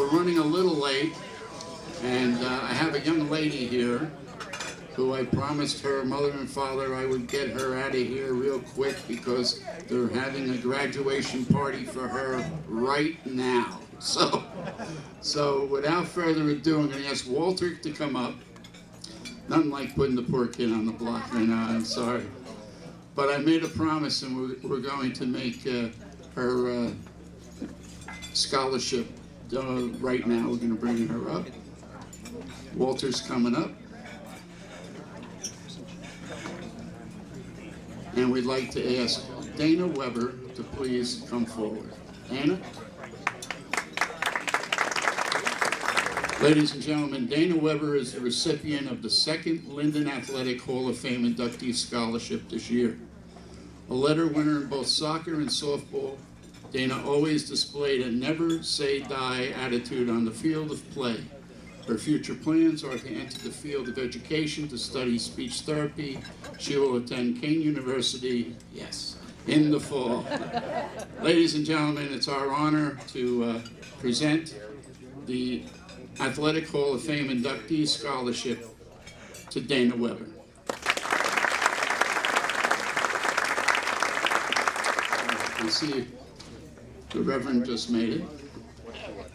we're running a little late, and I have a young lady here who I promised her mother and father I would get her out of here real quick because they're having a graduation party for her right now. So without further ado, I'm going to ask Walter to come up. Nothing like putting the poor kid on the block right now, I'm sorry. But I made a promise, and we're going to make her scholarship right now. We're going to bring her up. Walter's coming up. And we'd like to ask Dana Weber to please come forward. Dana? Ladies and gentlemen, Dana Weber is the recipient of the second Linden Athletic Hall of Fame inductee scholarship this year. A letter winner in both soccer and softball, Dana always displayed a never-say-die attitude on the field of play. Her future plans are to enter the field of education to study speech therapy. She will attend Kane University, yes, in the fall. Ladies and gentlemen, it's our honor to present the Athletic Hall of Fame inductee scholarship to Dana Weber. I see the Reverend just made it.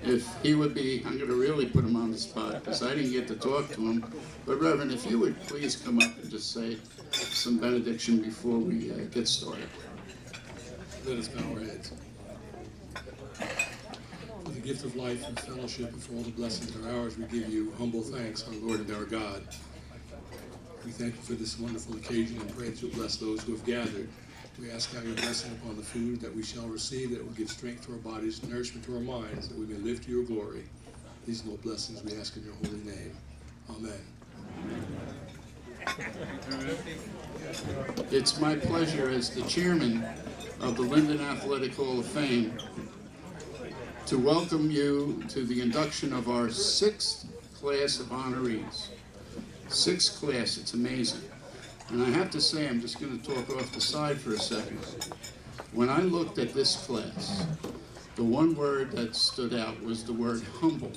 If he would be, I'm going to really put him on the spot because I didn't get to talk to him. But Reverend, if you would please come up and just say some benediction before we get started. Let us bow our heads. For the gift of life and fellowship and for all the blessings that are ours, we give you humble thanks, our Lord and our God. We thank you for this wonderful occasion and pray that you'll bless those who have gathered. We ask now your blessing upon the food that we shall receive, that it will give strength to our bodies, nourishment to our minds, that we may live to your glory. These and all blessings we ask in your holy name. Amen. It's my pleasure as the chairman of the Linden Athletic Hall of Fame to welcome you to the induction of our 6th class of honorees. 6th class, it's amazing. And I have to say, I'm just going to talk off the side for a second. When I looked at this class, the one word that stood out was the word humble.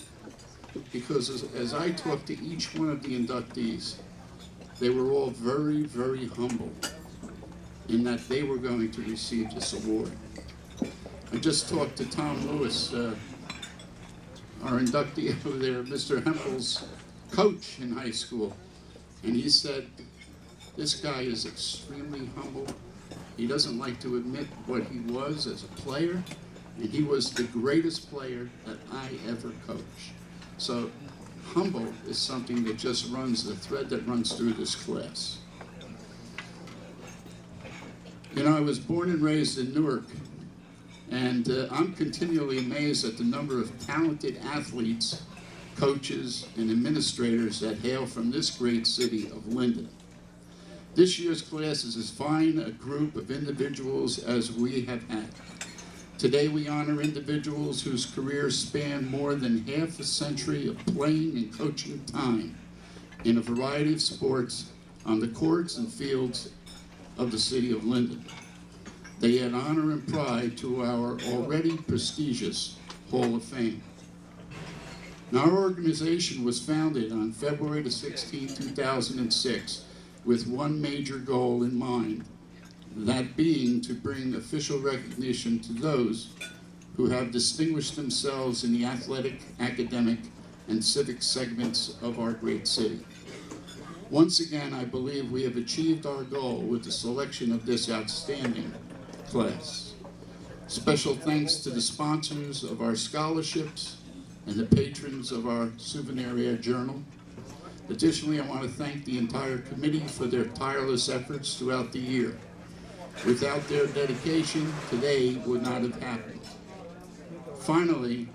Because as I talked to each one of the inductees, they were all very, very humble in that they were going to receive this award. I just talked to Tom Lewis, our inductee over there, Mr. Hempel's coach in high school, and he said, this guy is extremely humble. He doesn't like to admit what he was as a player, and he was the greatest player that I ever coached. So humble is something that just runs, the thread that runs through this class. You know, I was born and raised in Newark, and I'm continually amazed at the number of talented athletes, coaches, and administrators that hail from this great city of Linden. This year's class is as fine a group of individuals as we have had. Today we honor individuals whose careers span more than half a century of playing and coaching time in a variety of sports on the courts and fields of the city of Linden. They add honor and pride to our already prestigious Hall of Fame. Now, our organization was founded on February the 16th, 2006, with one major goal in mind, that being to bring official recognition to those who have distinguished themselves in the athletic, academic, and civic segments of our great city. Once again, I believe we have achieved our goal with the selection of this outstanding class. Special thanks to the sponsors of our scholarships and the patrons of our Souvenir Journal. Additionally, I want to thank the entire committee for their tireless efforts throughout the year. Without their dedication, today would not have happened. Finally,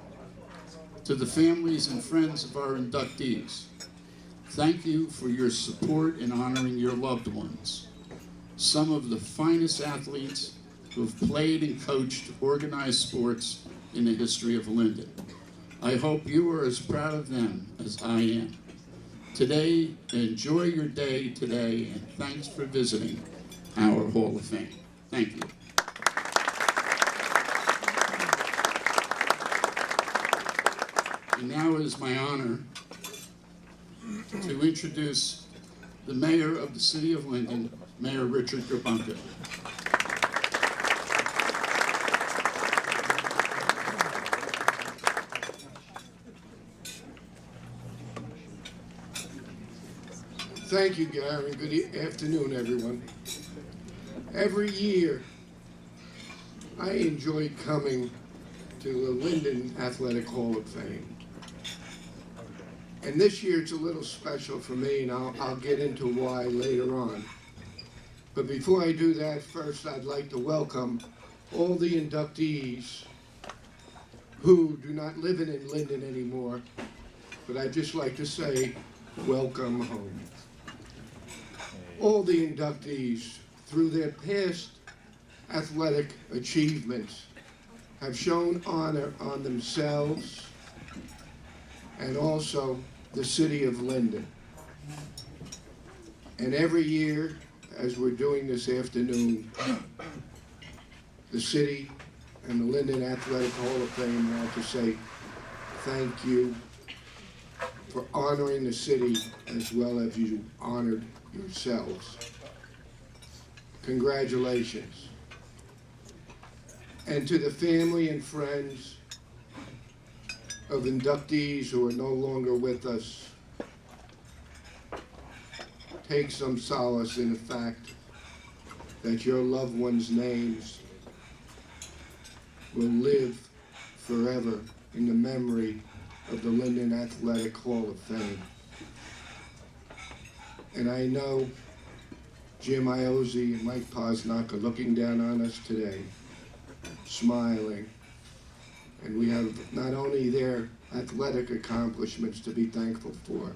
to the families and friends of our inductees, thank you for your support in honoring your loved ones. Some of the finest athletes who have played and coached organized sports in the history of Linden. I hope you are as proud of them as I am. Today, enjoy your day today, and thanks for visiting our Hall of Fame. Thank you. And now it is my honor to introduce the mayor of the city of Linden, Mayor Richard Gerbounka. Thank you, Gary. Good afternoon, everyone. Every year, I enjoy coming to the Linden Athletic Hall of Fame. And this year it's a little special for me, and I'll get into why later on. But before I do that, first I'd like to welcome all the inductees who do not live in Linden anymore, but I'd just like to say, welcome home. All the inductees, through their past athletic achievements, have shown honor on themselves and also the city of Linden. And every year, as we're doing this afternoon, the city and the Linden Athletic Hall of Fame want to say thank you for honoring the city as well as you honored yourselves. Congratulations. And to the family and friends of inductees who are no longer with us, take some solace in the fact that your loved ones' names will live forever in the memory of the Linden Athletic Hall of Fame. And I know Jim Iozzi and Mike Posnock are looking down on us today, smiling. And we have not only their athletic accomplishments to be thankful for,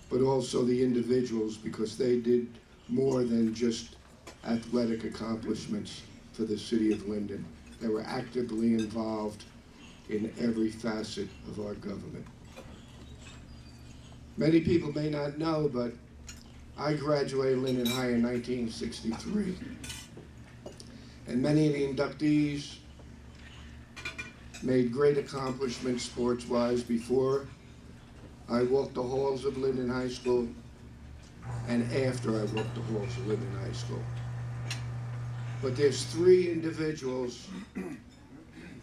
but also the individuals, because they did more than just athletic accomplishments for the city of Linden. They were actively involved in every facet of our government. Many people may not know, but I graduated Linden High in 1963. And many of the inductees made great accomplishments sports-wise before I walked the halls of Linden High School and after I walked the halls of Linden High School. But there's three individuals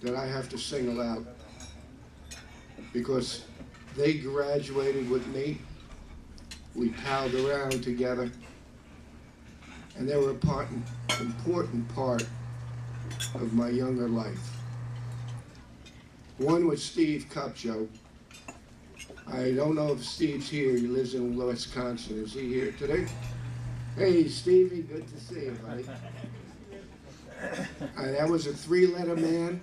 that I have to single out because they graduated with me. We palled around together, and they were an important part of my younger life. One was Steve Kupcho. I don't know if Steve's here. He lives in Wisconsin. Is he here today? Hey, Stevie, good to see you, buddy. That was a three-letter man.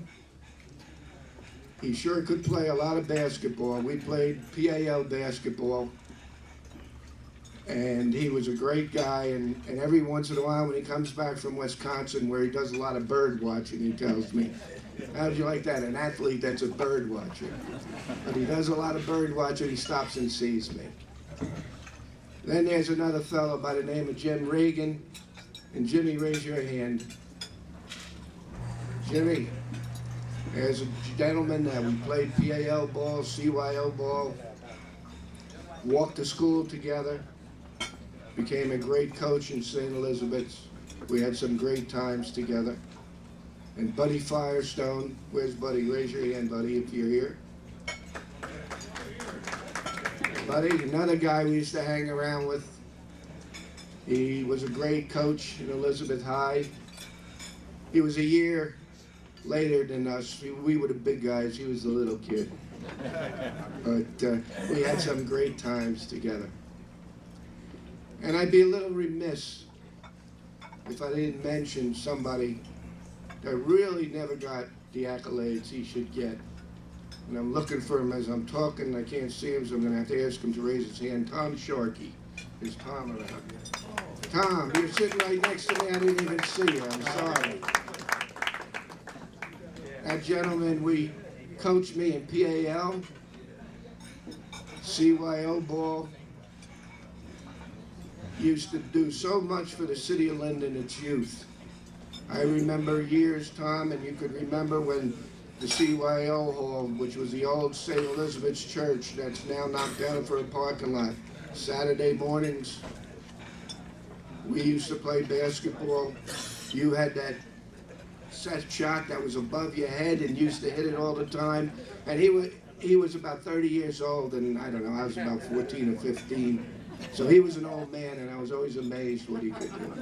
He sure could play a lot of basketball. We played PAL basketball, and he was a great guy. And every once in a while, when he comes back from Wisconsin, where he does a lot of bird watching, he tells me, "How'd you like that? An athlete that's a bird watcher." But he does a lot of bird watching. He stops and sees me. Then there's another fellow by the name of Jim Reagan. And Jimmy, raise your hand. Jimmy. There's a gentleman that we played PAL ball, CYO ball, walked to school together, became a great coach in St. Elizabeth's. We had some great times together. And Buddy Firestone, where's Buddy? Raise your hand, Buddy, if you're here. Buddy, another guy we used to hang around with. He was a great coach in Elizabeth High. He was a year later than us. We were the big guys, he was the little kid. But we had some great times together. And I'd be a little remiss if I didn't mention somebody that really never got the accolades he should get. And I'm looking for him as I'm talking, I can't see him, so I'm gonna have to ask him to raise his hand. Tom Sharkey. Is Tom around? Tom, you're sitting right next to me, I didn't even see you, I'm sorry. That gentleman, we coached me in PAL, CYO ball. Used to do so much for the city of Linden, its youth. I remember years, Tom, and you could remember when the CYO Hall, which was the old St. Elizabeth's Church that's now knocked down for a parking lot. Saturday mornings, we used to play basketball. You had that set shot that was above your head and used to hit it all the time. And he was about 30 years old, and I don't know, I was about 14 or 15. So he was an old man, and I was always amazed what he could do.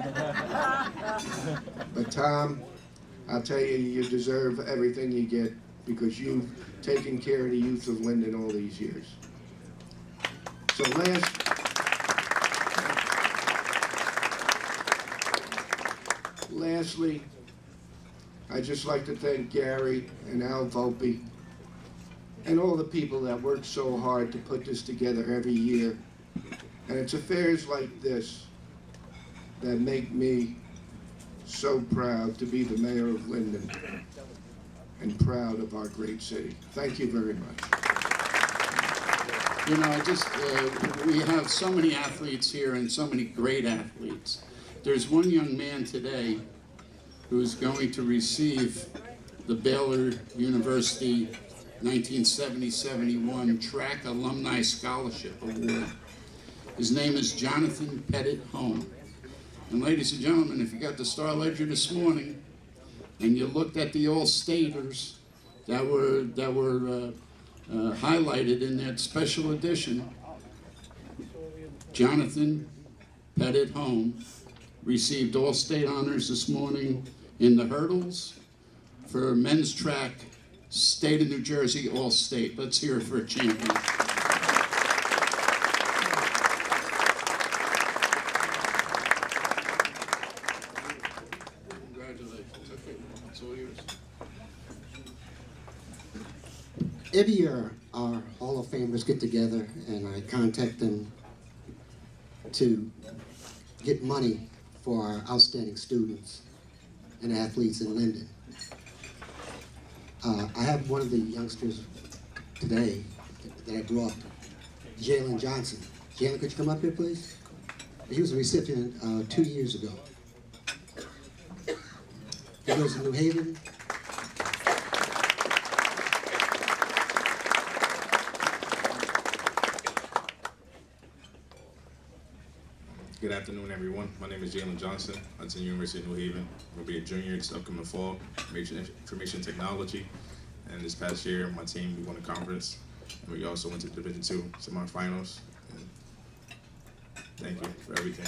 But Tom, I'll tell you, you deserve everything you get because you've taken care of the youth of Linden all these years. So lastly, I'd just like to thank Gary and Al Volpe and all the people that work so hard to put this together every year. And it's affairs like this that make me so proud to be the mayor of Linden and proud of our great city. Thank you very much. You know, we have so many athletes here and so many great athletes. There's one young man today who is going to receive the Baylor University 1970-71 Track Alumni Scholarship Award. His name is Jonathan Pettit Home. And ladies and gentlemen, if you got the Star Ledger this morning and you looked at the All-Staters that were highlighted in that special edition, Jonathan Pettit Home received All-State honors this morning in the hurdles for men's track, State of New Jersey All-State. Let's hear it for a champion. Every year, our Hall of Famers get together, and I contact them to get money for our outstanding students and athletes in Linden. I have one of the youngsters today that I brought, Jalen Johnson. Jalen, could you come up here, please? He was a recipient 2 years ago. He goes to New Haven. Good afternoon, everyone. My name is Jalen Johnson. I attend University of New Haven. I'll be a junior this upcoming fall, major in information technology. And this past year, my team, we won a conference, and we also went to Division II semifinals. And thank you for everything.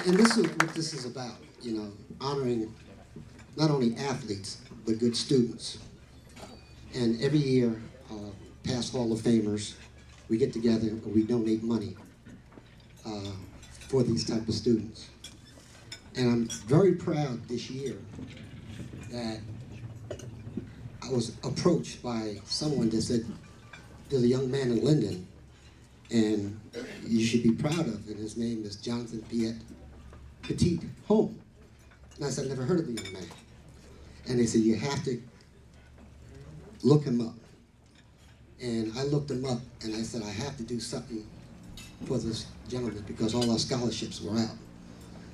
And this is what this is about, you know, honoring not only athletes, but good students. And every year, past Hall of Famers, we get together and we donate money for these type of students. And I'm very proud this year that I was approached by someone that said, there's a young man in Linden and you should be proud of, and his name is Jonathan Pettit Home. And I said, I've never heard of the young man. And they said, you have to look him up. And I looked him up and I said, I have to do something for this gentleman because all our scholarships were out.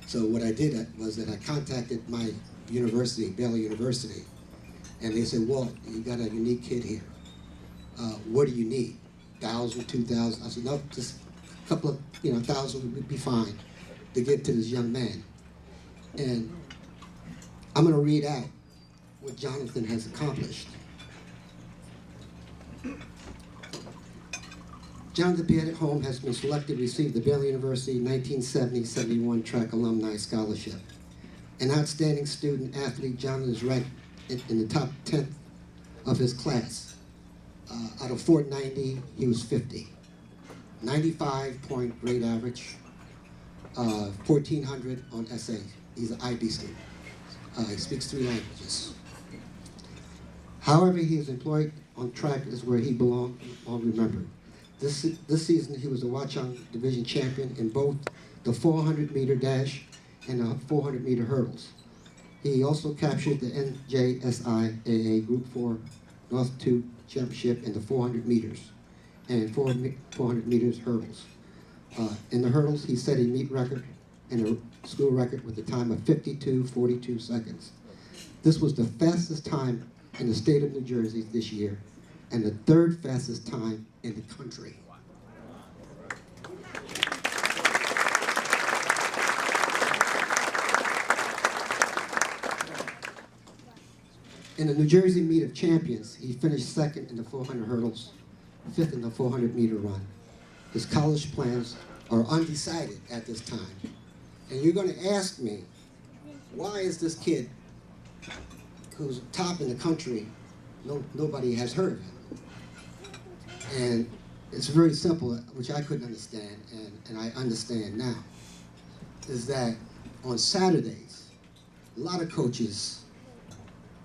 So what I did was that I contacted my university, Baylor University, and they said, well, you got a unique kid here. What do you need? 1,000, 2,000? I said, no, just a couple of, 1,000 would be fine to give to this young man. And I'm gonna read out what Jonathan has accomplished. Jonathan Pettit Home has been selected to receive the Baylor University 1970-71 Track Alumni Scholarship. An outstanding student athlete, Jonathan is ranked in the top 10th of his class. Out of 490, he was 50. 95-point grade average, 1,400 on essay. He's an IB student. He speaks 3 languages. However, he is employed on track is where he belongs, all remembered. This season, he was a Watchung Division champion in both the 400-meter dash and the 400-meter hurdles. He also captured the NJSIAA Group 4 North 2 Championship in the 400 meters and 400 meters hurdles. In the hurdles, he set a meet record and a school record with a time of 52:42 seconds. This was the fastest time in the state of New Jersey this year, and the third fastest time in the country. In the New Jersey Meet of Champions, he finished second in the 400 hurdles, fifth in the 400-meter run. His college plans are undecided at this time. And you're going to ask me, why is this kid who's top in the country, nobody has heard of him? And it's very simple, which I couldn't understand, and I understand now, is that on Saturdays, a lot of coaches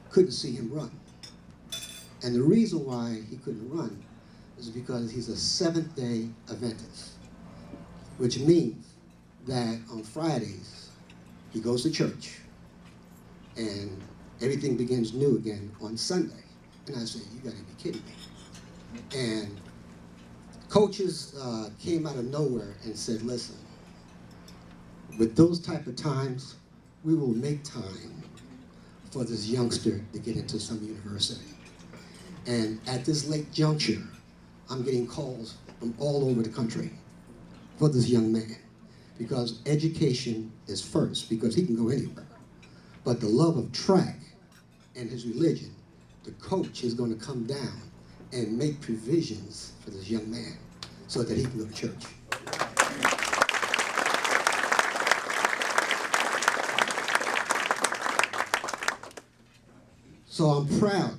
couldn't see him run. And the reason why he couldn't run is because he's a Seventh-day Adventist, which means that on Fridays, he goes to church, and everything begins new again on Sunday. And I said, you gotta be kidding me. And coaches came out of nowhere and said, listen, with those type of times, we will make time for this youngster to get into some university. And at this late juncture, I'm getting calls from all over the country for this young man, because education is first, because he can go anywhere. But the love of track and his religion, the coach is going to come down and make provisions for this young man so that he can go to church. So I'm proud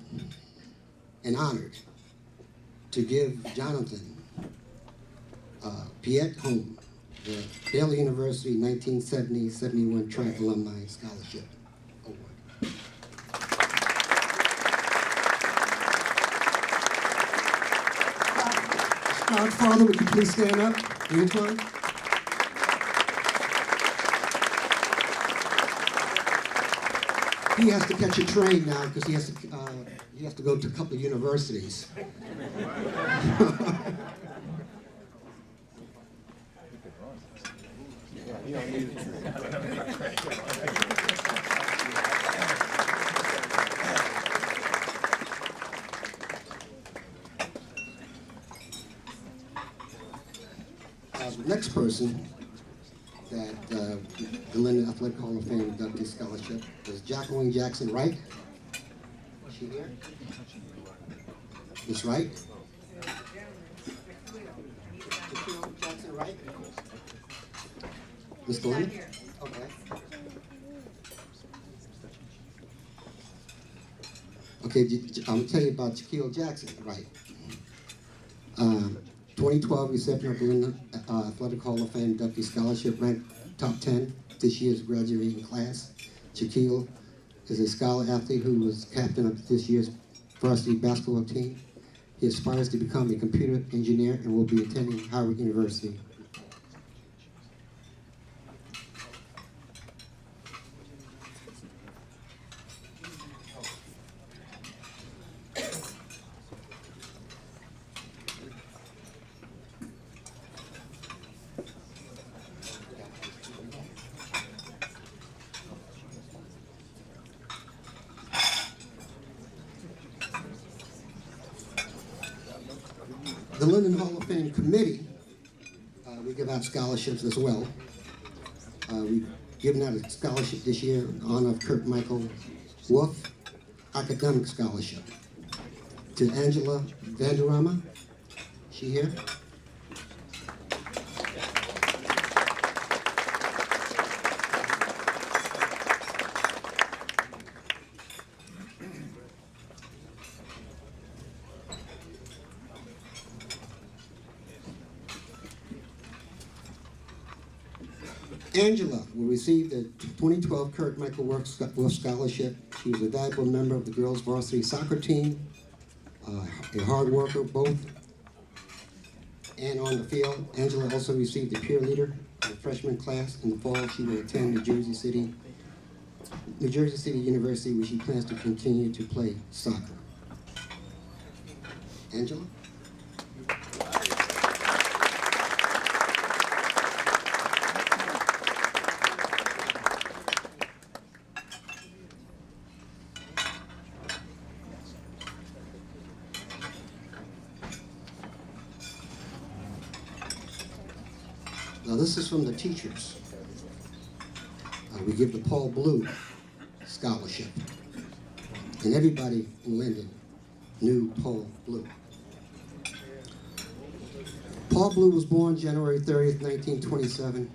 and honored to give Jonathan Piet Home the Baylor University 1970-71 Track Alumni Scholarship Award. Godfather, would you please stand up? Antoine? He has to catch a train now because he has to go to a couple of universities. The next person that the Linden Athletic Hall of Fame inductee scholarship is Jacqueline Jackson Wright. Is she here? Miss Wright? Jacqueline Jackson Wright? Mr. Linden? Okay. Okay, I'll tell you about Shaquille Jackson, right? 2012 recipient of the Linden Athletic Hall of Fame inductee scholarship, ranked top 10 this year's graduating class. Shaquille is a scholar athlete who was captain of this year's varsity basketball team. He aspires to become a computer engineer and will be attending Howard University. The Linden Hall of Fame Committee, we give out scholarships as well. We've given out a scholarship this year in honor of Kurt Michael Wolf, academic scholarship. To Angela Vanderama, she here? Angela will receive the 2012 Kurt Michael Wolf Scholarship. She was a valuable member of the girls' varsity soccer team, a hard worker both and on the field. Angela also received a peer leader in the freshman class. In the fall, she will attend New Jersey City University, where she plans to continue to play soccer. Angela? Now this is from the teachers. We give the Paul Blue Scholarship. And everybody in Linden knew Paul Blue. Paul Blue was born January 30th, 1927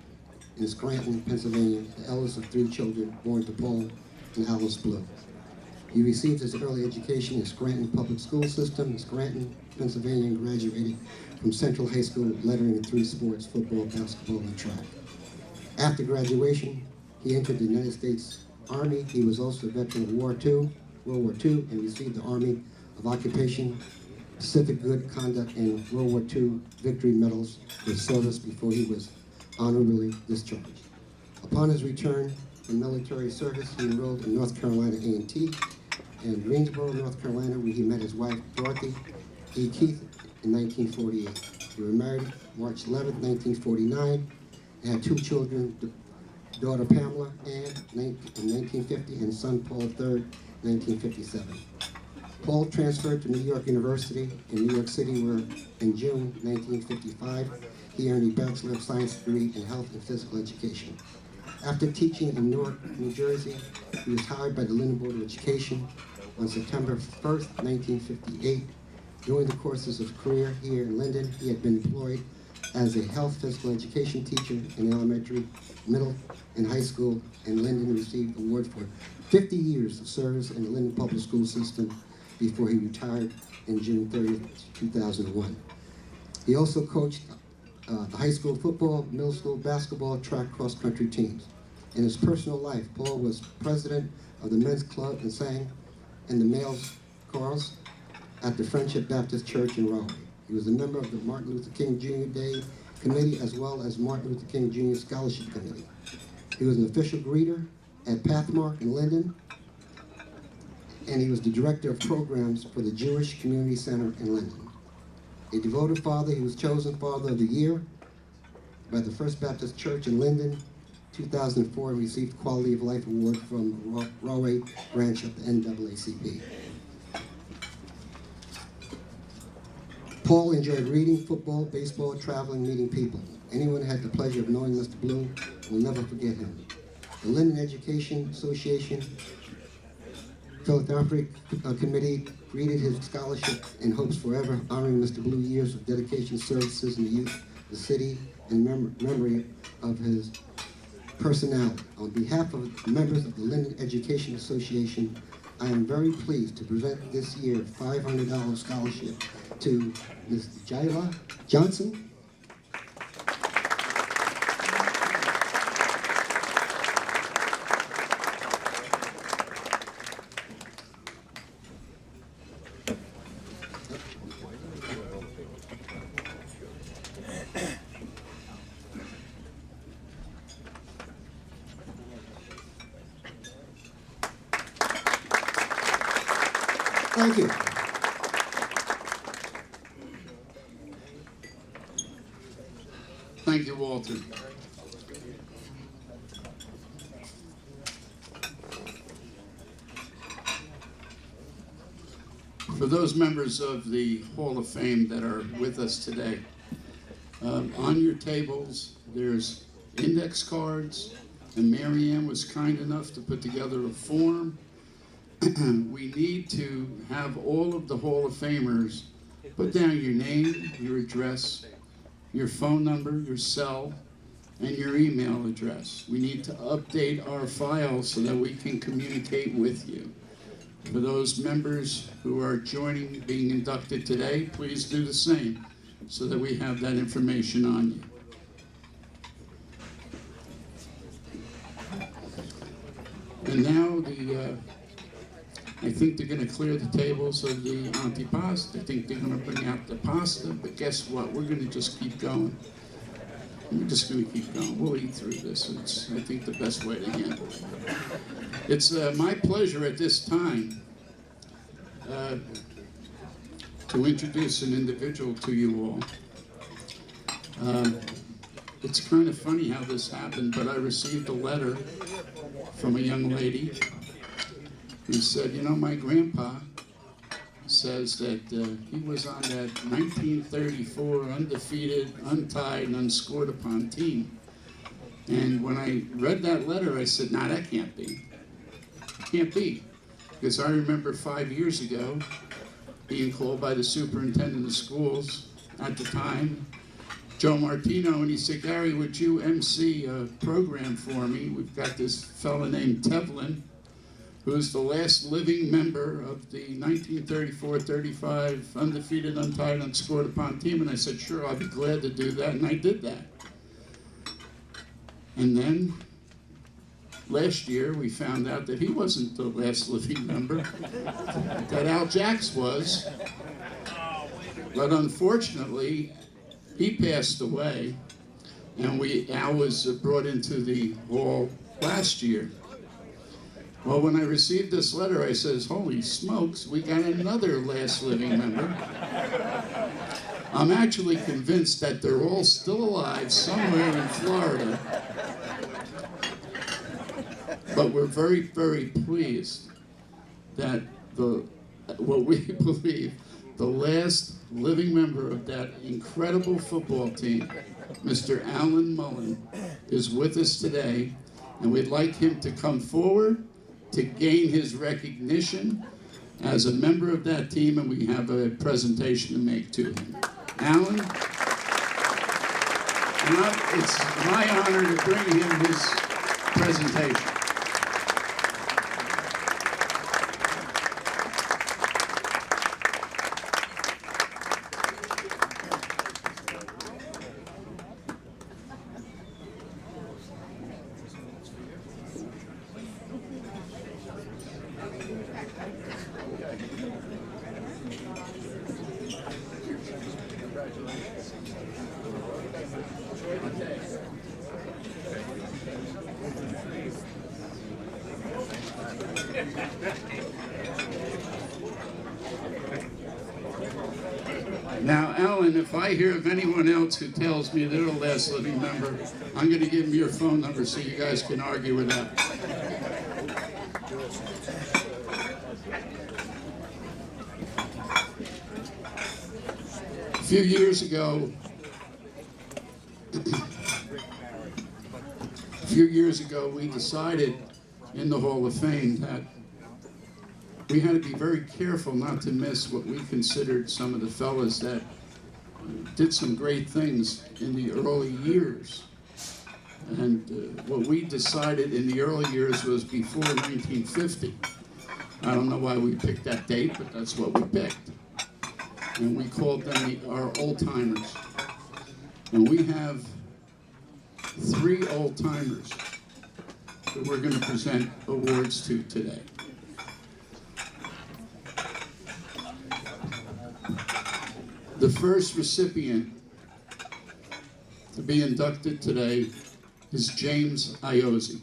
in Scranton, Pennsylvania, the eldest of 3 children born to Paul and Alice Blue. He received his early education in Scranton Public School System in Scranton, Pennsylvania, and graduated from Central High School with lettering in 3 sports, football, basketball, and track. After graduation, he entered the United States Army. He was also a veteran of World War II, and received the Army of Occupation, Pacific Good Conduct, and World War II Victory Medals for service before he was honorably discharged. Upon his return from military service, he enrolled in North Carolina A&T in Greensboro, North Carolina, where he met his wife, Dorothy E. Keith, in 1948. They were married March 11, 1949, and had 2 children, daughter Pamela Ann in 1950, and son Paul III, 1957. Paul transferred to New York University in New York City, where in June 1955, he earned a Bachelor of Science degree in Health and Physical Education. After teaching in Newark, New Jersey, he was hired by the Linden Board of Education on September 1st, 1958. During the courses of career here in Linden, he had been employed as a health physical education teacher in elementary, middle, and high school, and Linden received an award for 50 years of service in the Linden Public School System before he retired in June 30, 2001. He also coached the high school football, middle school basketball, track, cross-country teams. In his personal life, Paul was president of the men's club and sang in the males' chorus at the Friendship Baptist Church in Raleigh. He was a member of the Martin Luther King Jr. Day Committee as well as Martin Luther King Jr. Scholarship Committee. He was an official greeter at Pathmark in Linden, and he was the director of programs for the Jewish Community Center in Linden. A devoted father, he was chosen Father of the Year by the First Baptist Church in Linden. 2004, he received Quality of Life Award from the Rahway branch of the NAACP. Paul enjoyed reading, football, baseball, traveling, meeting people. Anyone who had the pleasure of knowing Mr. Blue will never forget him. The Linden Education Association Philanthropic Committee created his scholarship in hopes forever honoring Mr. Blue years of dedication, services in the youth, the city, and memory of his personality. On behalf of the members of the Linden Education Association, I am very pleased to present this year's $500 scholarship to Ms. Jayla Johnson. Thank you. Thank you, Walter. For those members of the Hall of Fame that are with us today, on your tables, there's index cards, and Mary Ann was kind enough to put together a form. We need to have all of the Hall of Famers put down your name, your address, your phone number, your cell, and your email address. We need to update our files so that we can communicate with you. For those members who are joining, being inducted today, please do the same so that we have that information on you. And now I think they're going to clear the tables of the antipasto. I think they're going to bring out the pasta, but guess what? We're going to just keep going. We're just going to keep going. We'll eat through this. It's, I think, the best way to handle it. It's my pleasure at this time to introduce an individual to you all. It's kind of funny how this happened, but I received a letter from a young lady who said, you know, my grandpa says that he was on that 1934 undefeated, untied, and unscored upon team. And when I read that letter, I said, nah, that can't be. Can't be. Because I remember 5 years ago being called by the superintendent of schools at the time, Joe Martino, and he said, Gary, would you MC a program for me? We've got this fellow named Tevlin, who's the last living member of the 1934-35 undefeated, untied, unscored upon team. And I said, sure, I'll be glad to do that. And I did that. And then last year, we found out that he wasn't the last living member, that Al Jacks was. But unfortunately, he passed away, and Al was brought into the hall last year. Well, when I received this letter, I says, holy smokes, we got another last living member. I'm actually convinced that they're all still alive somewhere in Florida. But we're very, very pleased that what we believe the last living member of that incredible football team, Mr. Alan Mullen, is with us today, and we'd like him to come forward to gain his recognition as a member of that team, and we have a presentation to make to him. Alan, it's my honor to bring him his presentation. Now, Alan, if I hear of anyone else who tells me they're the last living member, I'm going to give them your phone number so you guys can argue with that. A few years ago, we decided in the Hall of Fame that we had to be very careful not to miss what we considered some of the fellas that did some great things in the early years. And what we decided in the early years was before 1950. I don't know why we picked that date, but that's what we picked. And we called them our old-timers. And we have 3 old-timers that we're going to present awards to today. The first recipient to be inducted today is James Iozzi.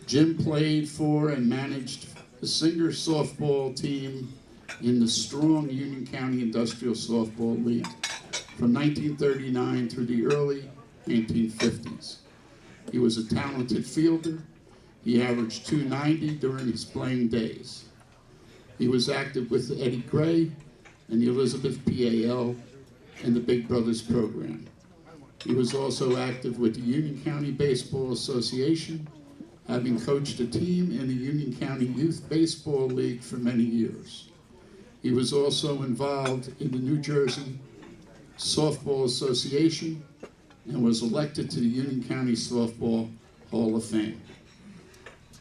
Jim played for and managed the Singer softball team in the strong Union County Industrial Softball League from 1939 through the early 1950s. He was a talented fielder. He averaged .290 during his playing days. He was active with Eddie Gray and the Elizabeth PAL and the Big Brothers program. He was also active with the Union County Baseball Association, having coached a team in the Union County Youth Baseball League for many years. He was also involved in the New Jersey Softball Association and was elected to the Union County Softball Hall of Fame.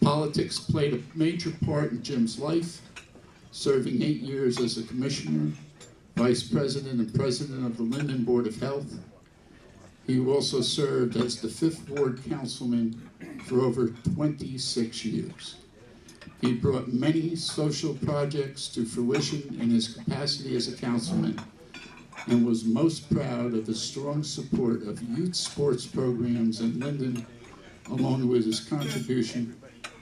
Politics played a major part in Jim's life, serving 8 years as a commissioner, vice president, and president of the Linden Board of Health. He also served as the 5th Ward Councilman for over 26 years. He brought many social projects to fruition in his capacity as a councilman and was most proud of the strong support of youth sports programs in Linden, along with his contribution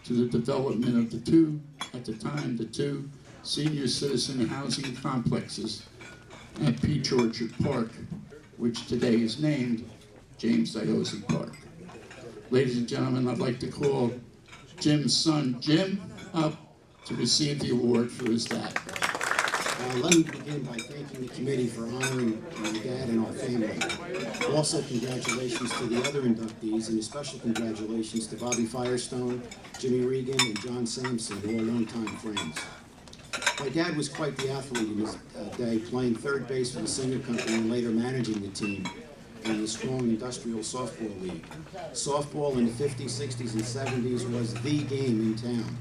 to the development of the two senior citizen housing complexes at Peach Orchard Park, which today is named James Iozzi Park. Ladies and gentlemen, I'd like to call Jim's son, Jim, up to receive the award for his dad. Let me begin by thanking the committee for honoring my dad and our family. Also, congratulations to the other inductees, and a special congratulations to Bobby Firestone, Jimmy Regan, and John Sampson, who are longtime friends. My dad was quite the athlete in his day, playing third base for the Singer Company and later managing the team in the strong industrial softball league. Softball in the 50s, 60s, and 70s was the game in town.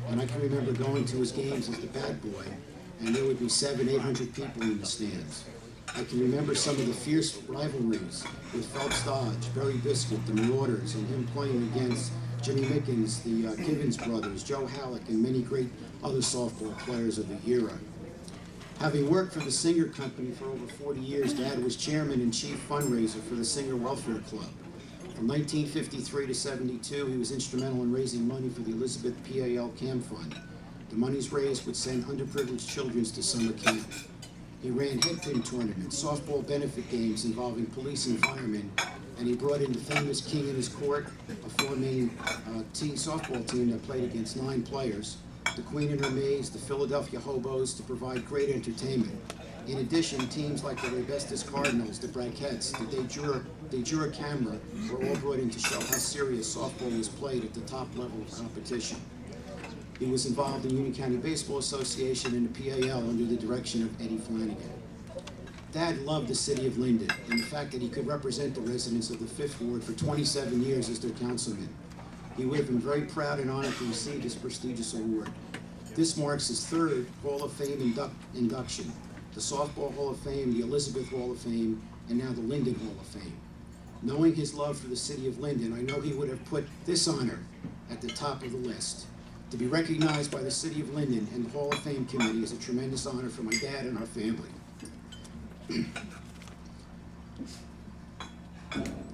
And I can remember going to his games as the bad boy, and there would be 700, 800 people in the stands. I can remember some of the fierce rivalries with Phelps Dodge, Berry Biscuit, the Marauders, and him playing against Jimmy Mickens, the Givens brothers, Joe Halleck, and many great other softball players of the era. Having worked for the Singer Company for over 40 years, Dad was chairman and chief fundraiser for the Singer Welfare Club. From 1953 to 72, he was instrumental in raising money for the Elizabeth PAL Camp Fund. The monies raised would send underprivileged children to summer camp. He ran head pin tournaments, softball benefit games involving police and firemen, and he brought in the famous King in his court, a four-man softball team that played against 9 players, the Queen and her Maids, the Philadelphia Hobos, to provide great entertainment. In addition, teams like the Rebestos Cardinals, the Braquettes, the Jura Camera were all brought in to show how serious softball was played at the top level of competition. He was involved in Union County Baseball Association and the PAL under the direction of Eddie Flanagan. Dad loved the city of Linden and the fact that he could represent the residents of the 5th Ward for 27 years as their councilman. He would have been very proud and honored to receive this prestigious award. This marks his 3rd Hall of Fame induction, the Softball Hall of Fame, the Elizabeth Hall of Fame, and now the Linden Hall of Fame. Knowing his love for the city of Linden, I know he would have put this honor at the top of the list. To be recognized by the city of Linden and the Hall of Fame committee is a tremendous honor for my dad and our family.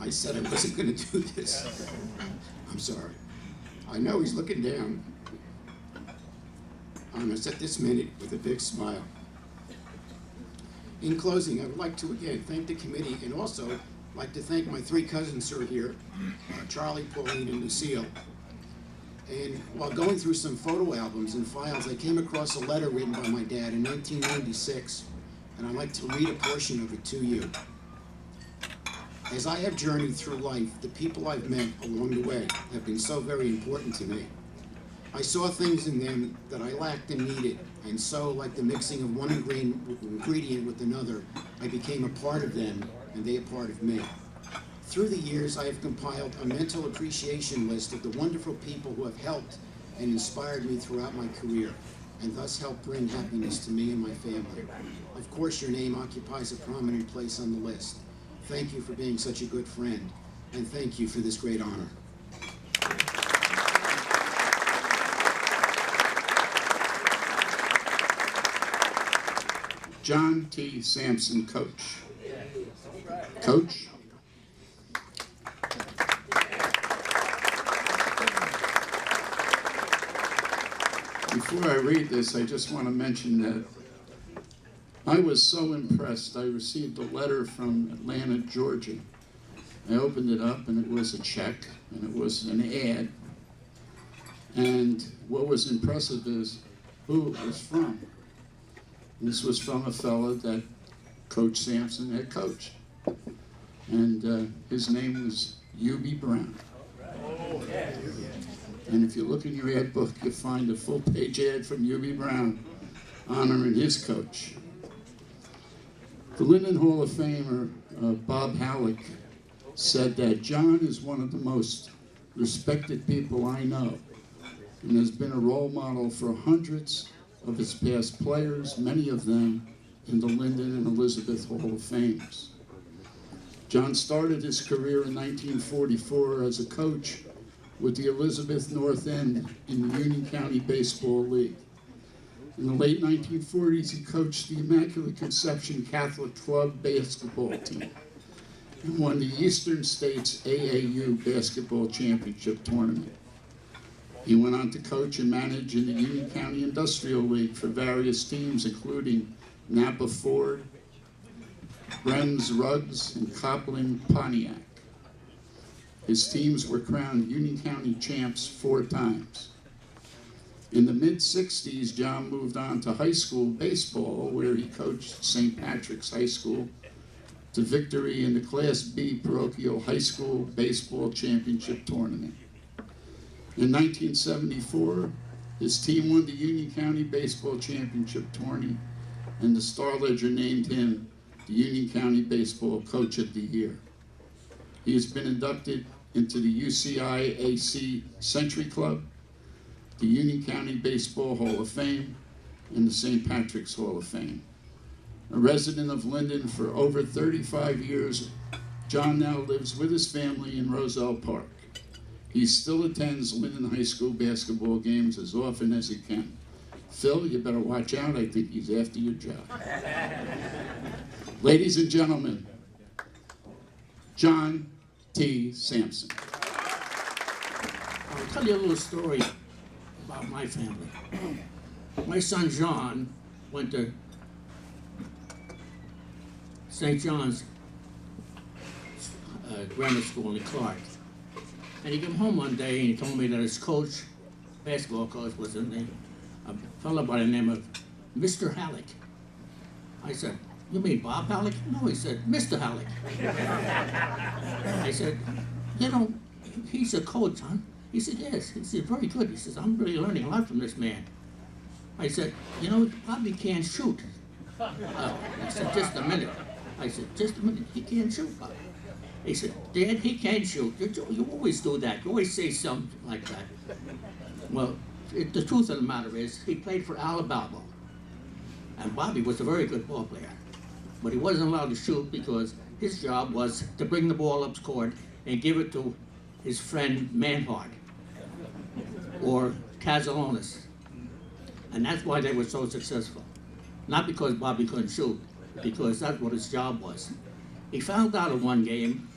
I said I wasn't going to do this. I'm sorry. I know he's looking down on us at this minute with a big smile. In closing, I would like to again thank the committee and also like to thank my 3 cousins who are here, Charlie, Pauline, and Lucille. And while going through some photo albums and files, I came across a letter written by my dad in 1996, and I'd like to read a portion of it to you. As I have journeyed through life, the people I've met along the way have been so very important to me. I saw things in them that I lacked and needed, and so, like the mixing of one ingredient with another, I became a part of them, and they a part of me. Through the years, I have compiled a mental appreciation list of the wonderful people who have helped and inspired me throughout my career, and thus helped bring happiness to me and my family. Of course, your name occupies a prominent place on the list. Thank you for being such a good friend, and thank you for this great honor. John T. Sampson, coach. Coach? Before I read this, I just want to mention that I was so impressed. I received a letter from Atlanta, Georgia. I opened it up, and it was a check, and it was an ad. And what was impressive is who it was from. This was from a fellow that Coach Sampson had coached. And his name was U.B. Brown. And if you look in your ad book, you'll find a full-page ad from U.B. Brown honoring his coach. The Linden Hall of Famer, Bob Halleck, said that John is one of the most respected people I know and has been a role model for hundreds of his past players, many of them in the Linden and Elizabeth Hall of Fames. John started his career in 1944 as a coach with the Elizabeth North End in the Union County Baseball League. In the late 1940s, he coached the Immaculate Conception Catholic Club basketball team and won the Eastern States AAU Basketball Championship Tournament. He went on to coach and manage in the Union County Industrial League for various teams, including Napa Ford, Brems Rugs, and Copland Pontiac. His teams were crowned Union County champs 4 times. In the mid-60s, John moved on to high school baseball, where he coached St. Patrick's High School to victory in the Class B parochial high school baseball championship tournament. In 1974, his team won the Union County Baseball Championship tourney, and the Star Ledger named him the Union County Baseball Coach of the Year. He has been inducted into the UCIAC Century Club, the Union County Baseball Hall of Fame, and the St. Patrick's Hall of Fame. A resident of Linden for over 35 years, John now lives with his family in Roselle Park. He still attends Linden High School basketball games as often as he can. Phil, you better watch out. I think he's after your job. Ladies and gentlemen, John T. Sampson. I'll tell you a little story about my family. My son John went to St. John's grammar school in Clark. And he came home one day and he told me that his coach, basketball coach, was a fellow by the name of Mr. Halleck. I said, "You mean Bob Halleck?" "No," he said, "Mr. Halleck." I said, "You know, he's a coach, huh?" He said, "Yes." He said, "Very good." He says, "I'm really learning a lot from this man." I said, "You know, Bobby can't shoot." He said, "Just a minute." I said, "Just a minute, he can't shoot, Bobby." He said, "Dad, he can't shoot. You always do that. You always say something like that." Well, the truth of the matter is, he played for Alabama. And Bobby was a very good ball player. But he wasn't allowed to shoot because his job was to bring the ball up court and give it to his friend Manhart or Cazelonis. And that's why they were so successful. Not because Bobby couldn't shoot, because that's what his job was. He found out in one game,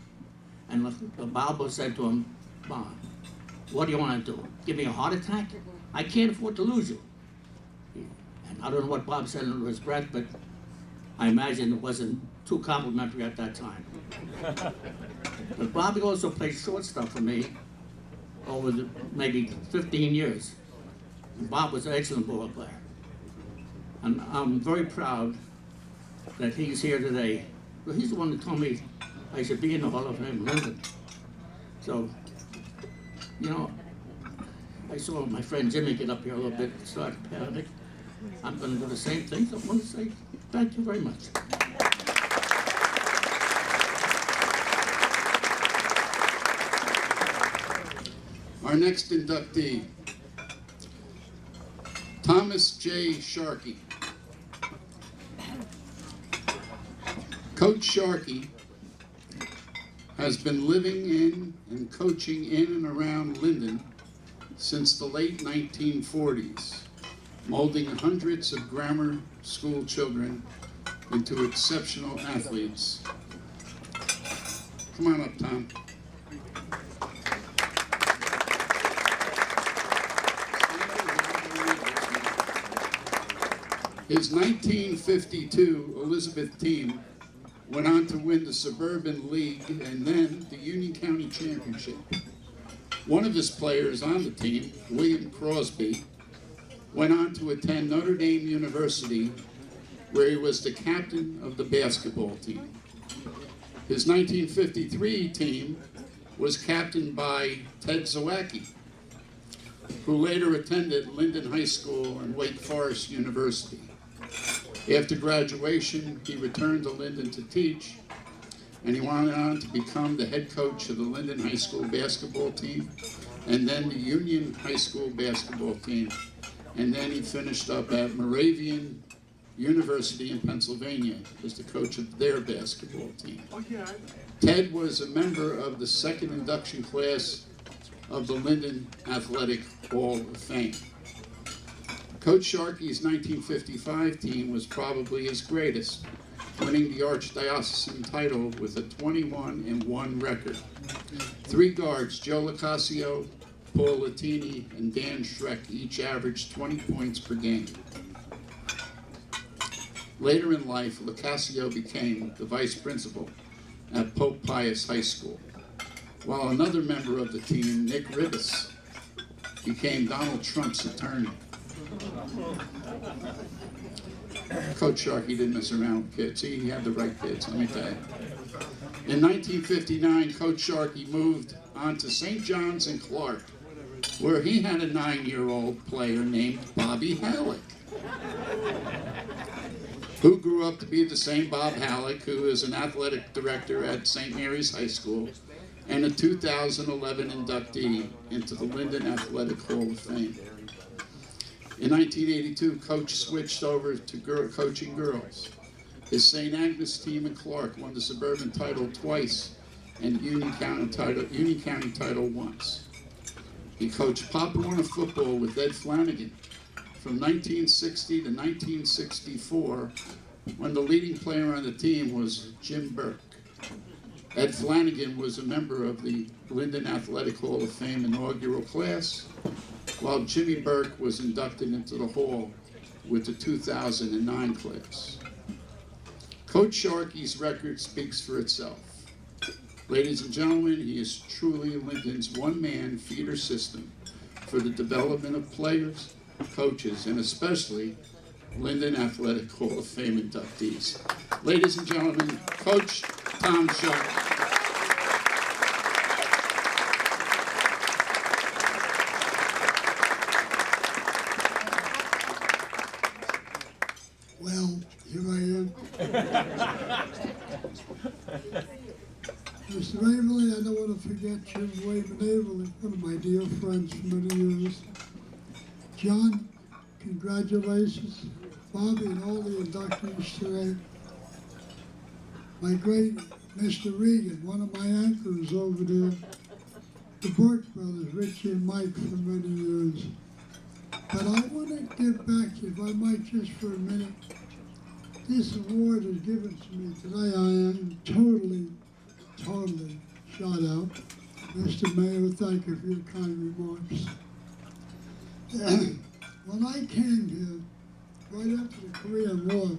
and Bob said to him, "Bob, what do you want to do? Give me a heart attack? I can't afford to lose you." And I don't know what Bob said under his breath, but I imagine it wasn't too complimentary at that time. But Bobby also played shortstop for me over maybe 15 years. And Bob was an excellent ball player. And I'm very proud that he's here today. Well, he's the one that told me I should be in the Hall of Fame in Linden. So, you know, I saw my friend Jimmy get up here a little bit and start to panic. I'm going to do the same thing. So I want to say thank you very much. Our next inductee, Thomas J. Sharkey. Coach Sharkey has been living in and coaching in and around Linden since the late 1940s, molding hundreds of grammar school children into exceptional athletes. Come on up, Tom. His 1952 Elizabeth team went on to win the Suburban League and then the Union County Championship. One of his players on the team, William Crosby, went on to attend Notre Dame University, where he was the captain of the basketball team. His 1953 team was captained by Ted Zawacki, who later attended Linden High School and Wake Forest University. After graduation, he returned to Linden to teach, and he went on to become the head coach of the Linden High School basketball team, and then the Union High School basketball team, and then he finished up at Moravian University in Pennsylvania as the coach of their basketball team. Ted was a member of the second induction class of the Linden Athletic Hall of Fame. Coach Sharkey's 1955 team was probably his greatest, winning the Archdiocesan title with a 21-1 record. Three guards, Joe Locascio, Paul Latini, and Dan Schreck, each averaged 20 points per game. Later in life, Locascio became the vice principal at Pope Pius High School, while another member of the team, Nick Ribas, became Donald Trump's attorney. Coach Sharkey didn't mess around with kids. He had the right kids, let me tell you. In 1959, Coach Sharkey moved on to St. John's and Clark, where he had a 9-year-old player named Bobby Halleck, who grew up to be the same Bob Halleck, who is an athletic director at St. Mary's High School and a 2011 inductee into the Linden Athletic Hall of Fame. In 1982, Coach switched over to coaching girls. His St. Agnes team in Clark won the suburban title twice and Union County title once. He coached Pop Warner football with Ed Flanagan from 1960 to 1964, when the leading player on the team was Jim Burke. Ed Flanagan was a member of the Linden Athletic Hall of Fame inaugural class, while Jimmy Burke was inducted into the Hall with the 2009 class. Coach Sharkey's record speaks for itself. Ladies and gentlemen, he is truly Linden's one-man feeder system for the development of players, coaches, and especially Linden Athletic Hall of Fame inductees. Ladies and gentlemen, Coach Tom Sharkey. Well, here I am. Mr. Waverly, I don't want to forget Jim Waverly, one of my dear friends for many years. John, congratulations. Bobby and all the inductees today. My great Mr. Regan, one of my anchors over there. The Burke brothers, Richie and Mike, for many years. But I want to give back, if I might, just for a minute. This award is given to me today. I am totally shot out. Mr. Mayor, thank you for your kind remarks. When I came here, right after the Korean War,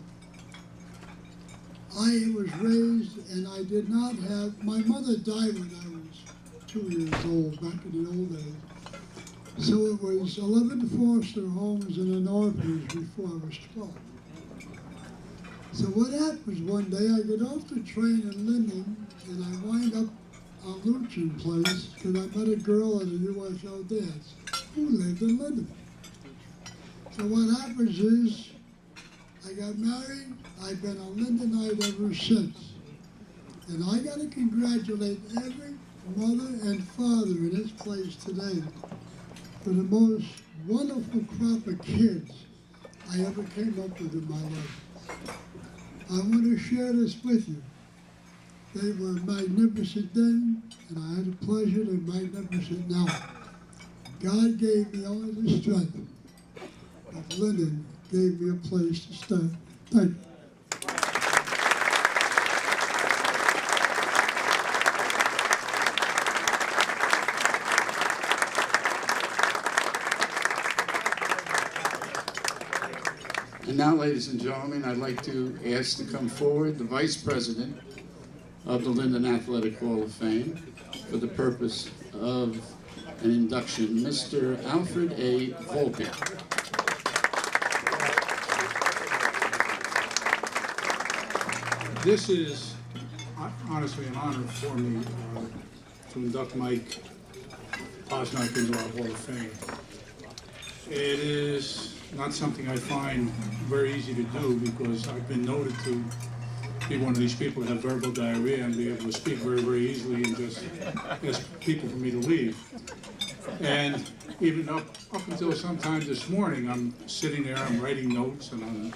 I was raised and I did not have, my mother died when I was 2 years old, back in the old days. So it was 11 foster homes and an orphanage before I was 12. So what happened was one day I get off the train in Linden and I wind up on Lucian Place because I met a girl at a USO dance who lived in Linden. So what happens is I got married, I've been a Lindenite ever since. And I got to congratulate every mother and father in this place today for the most wonderful crop of kids I ever came up with in my life. I want to share this with you. They were magnificent then, and I had the pleasure of magnificent now. God gave me all the strength, but Linden gave me a place to stand. Thank you. And now, ladies and gentlemen, I'd like to ask to come forward the Vice President of the Linden Athletic Hall of Fame for the purpose of an induction, Mr. Alfred A. Volpe. This is honestly an honor for me to induct Mike Posnck into our Hall of Fame. It is not something I find very easy to do because I've been noted to be one of these people that have verbal diarrhea and be able to speak very, very easily and just ask people for me to leave. And even up until sometime this morning, I'm sitting there, I'm writing notes, and I'm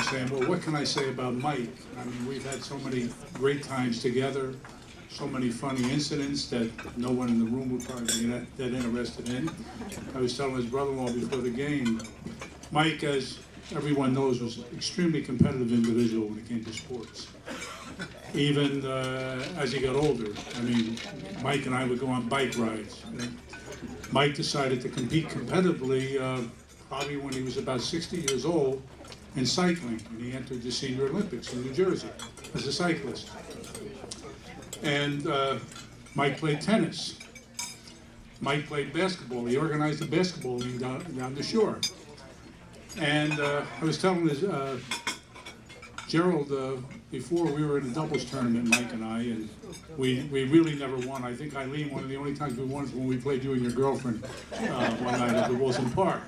saying, well, what can I say about Mike? I mean, we've had so many great times together, so many funny incidents that no one in the room would probably be that interested in. I was telling his brother-in-law before the game, Mike, as everyone knows, was an extremely competitive individual when it came to sports. Even as he got older, I mean, Mike and I would go on bike rides. Mike decided to compete competitively probably when he was about 60 years old in cycling, and he entered the Senior Olympics in New Jersey as a cyclist. And Mike played tennis. Mike played basketball. He organized a basketball league down the shore. And I was telling this, Gerald, before we were in a doubles tournament, Mike and I, and we really never won. I think Eileen, one of the only times we won is when we played you and your girlfriend one night at the Wilson Park.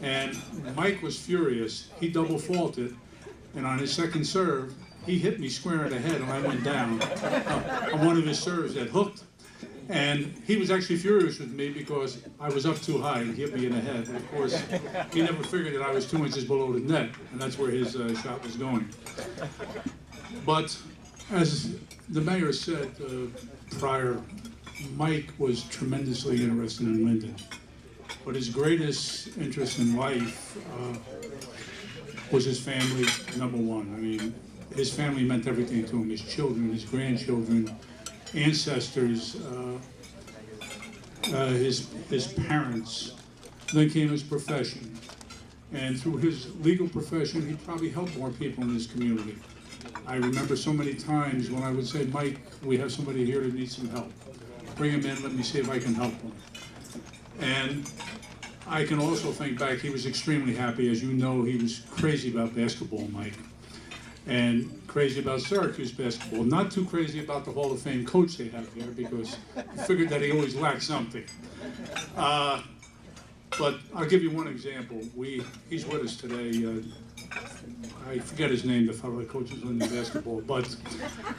And Mike was furious. He double faulted, and on his second serve, he hit me square in the head, and I went down on one of his serves that hooked. And he was actually furious with me because I was up too high and he hit me in the head. And of course, he never figured that I was 2 inches below the net, and that's where his shot was going. But as the mayor said prior, Mike was tremendously interested in Linden. But his greatest interest in life was his family, number one. I mean, his family meant everything to him, his children, his grandchildren, ancestors, his parents. Then came his profession. And through his legal profession, he probably helped more people in this community. I remember so many times when I would say, Mike, we have somebody here that needs some help. Bring him in, let me see if I can help him. And I can also think back, he was extremely happy. As you know, he was crazy about basketball, Mike. And crazy about Syracuse basketball. Not too crazy about the Hall of Fame coach they have there, because he figured that he always lacked something. But I'll give you one example. He's with us today. I forget his name, the fellow that coaches Linden basketball. But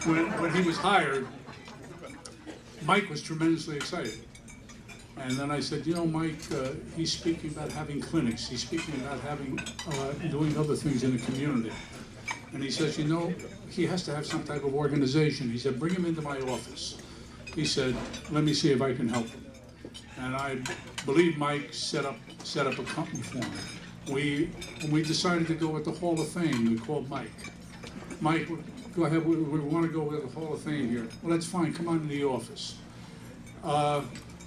when he was hired, Mike was tremendously excited. And then I said, you know, Mike, he's speaking about having clinics. He's speaking about having doing other things in the community. And he says, you know, he has to have some type of organization. He said, bring him into my office. He said, let me see if I can help him. And I believe Mike set up a company for him. When we decided to go with the Hall of Fame, we called Mike. Mike, go ahead, we want to go with the Hall of Fame here. Well, that's fine, come on to the office.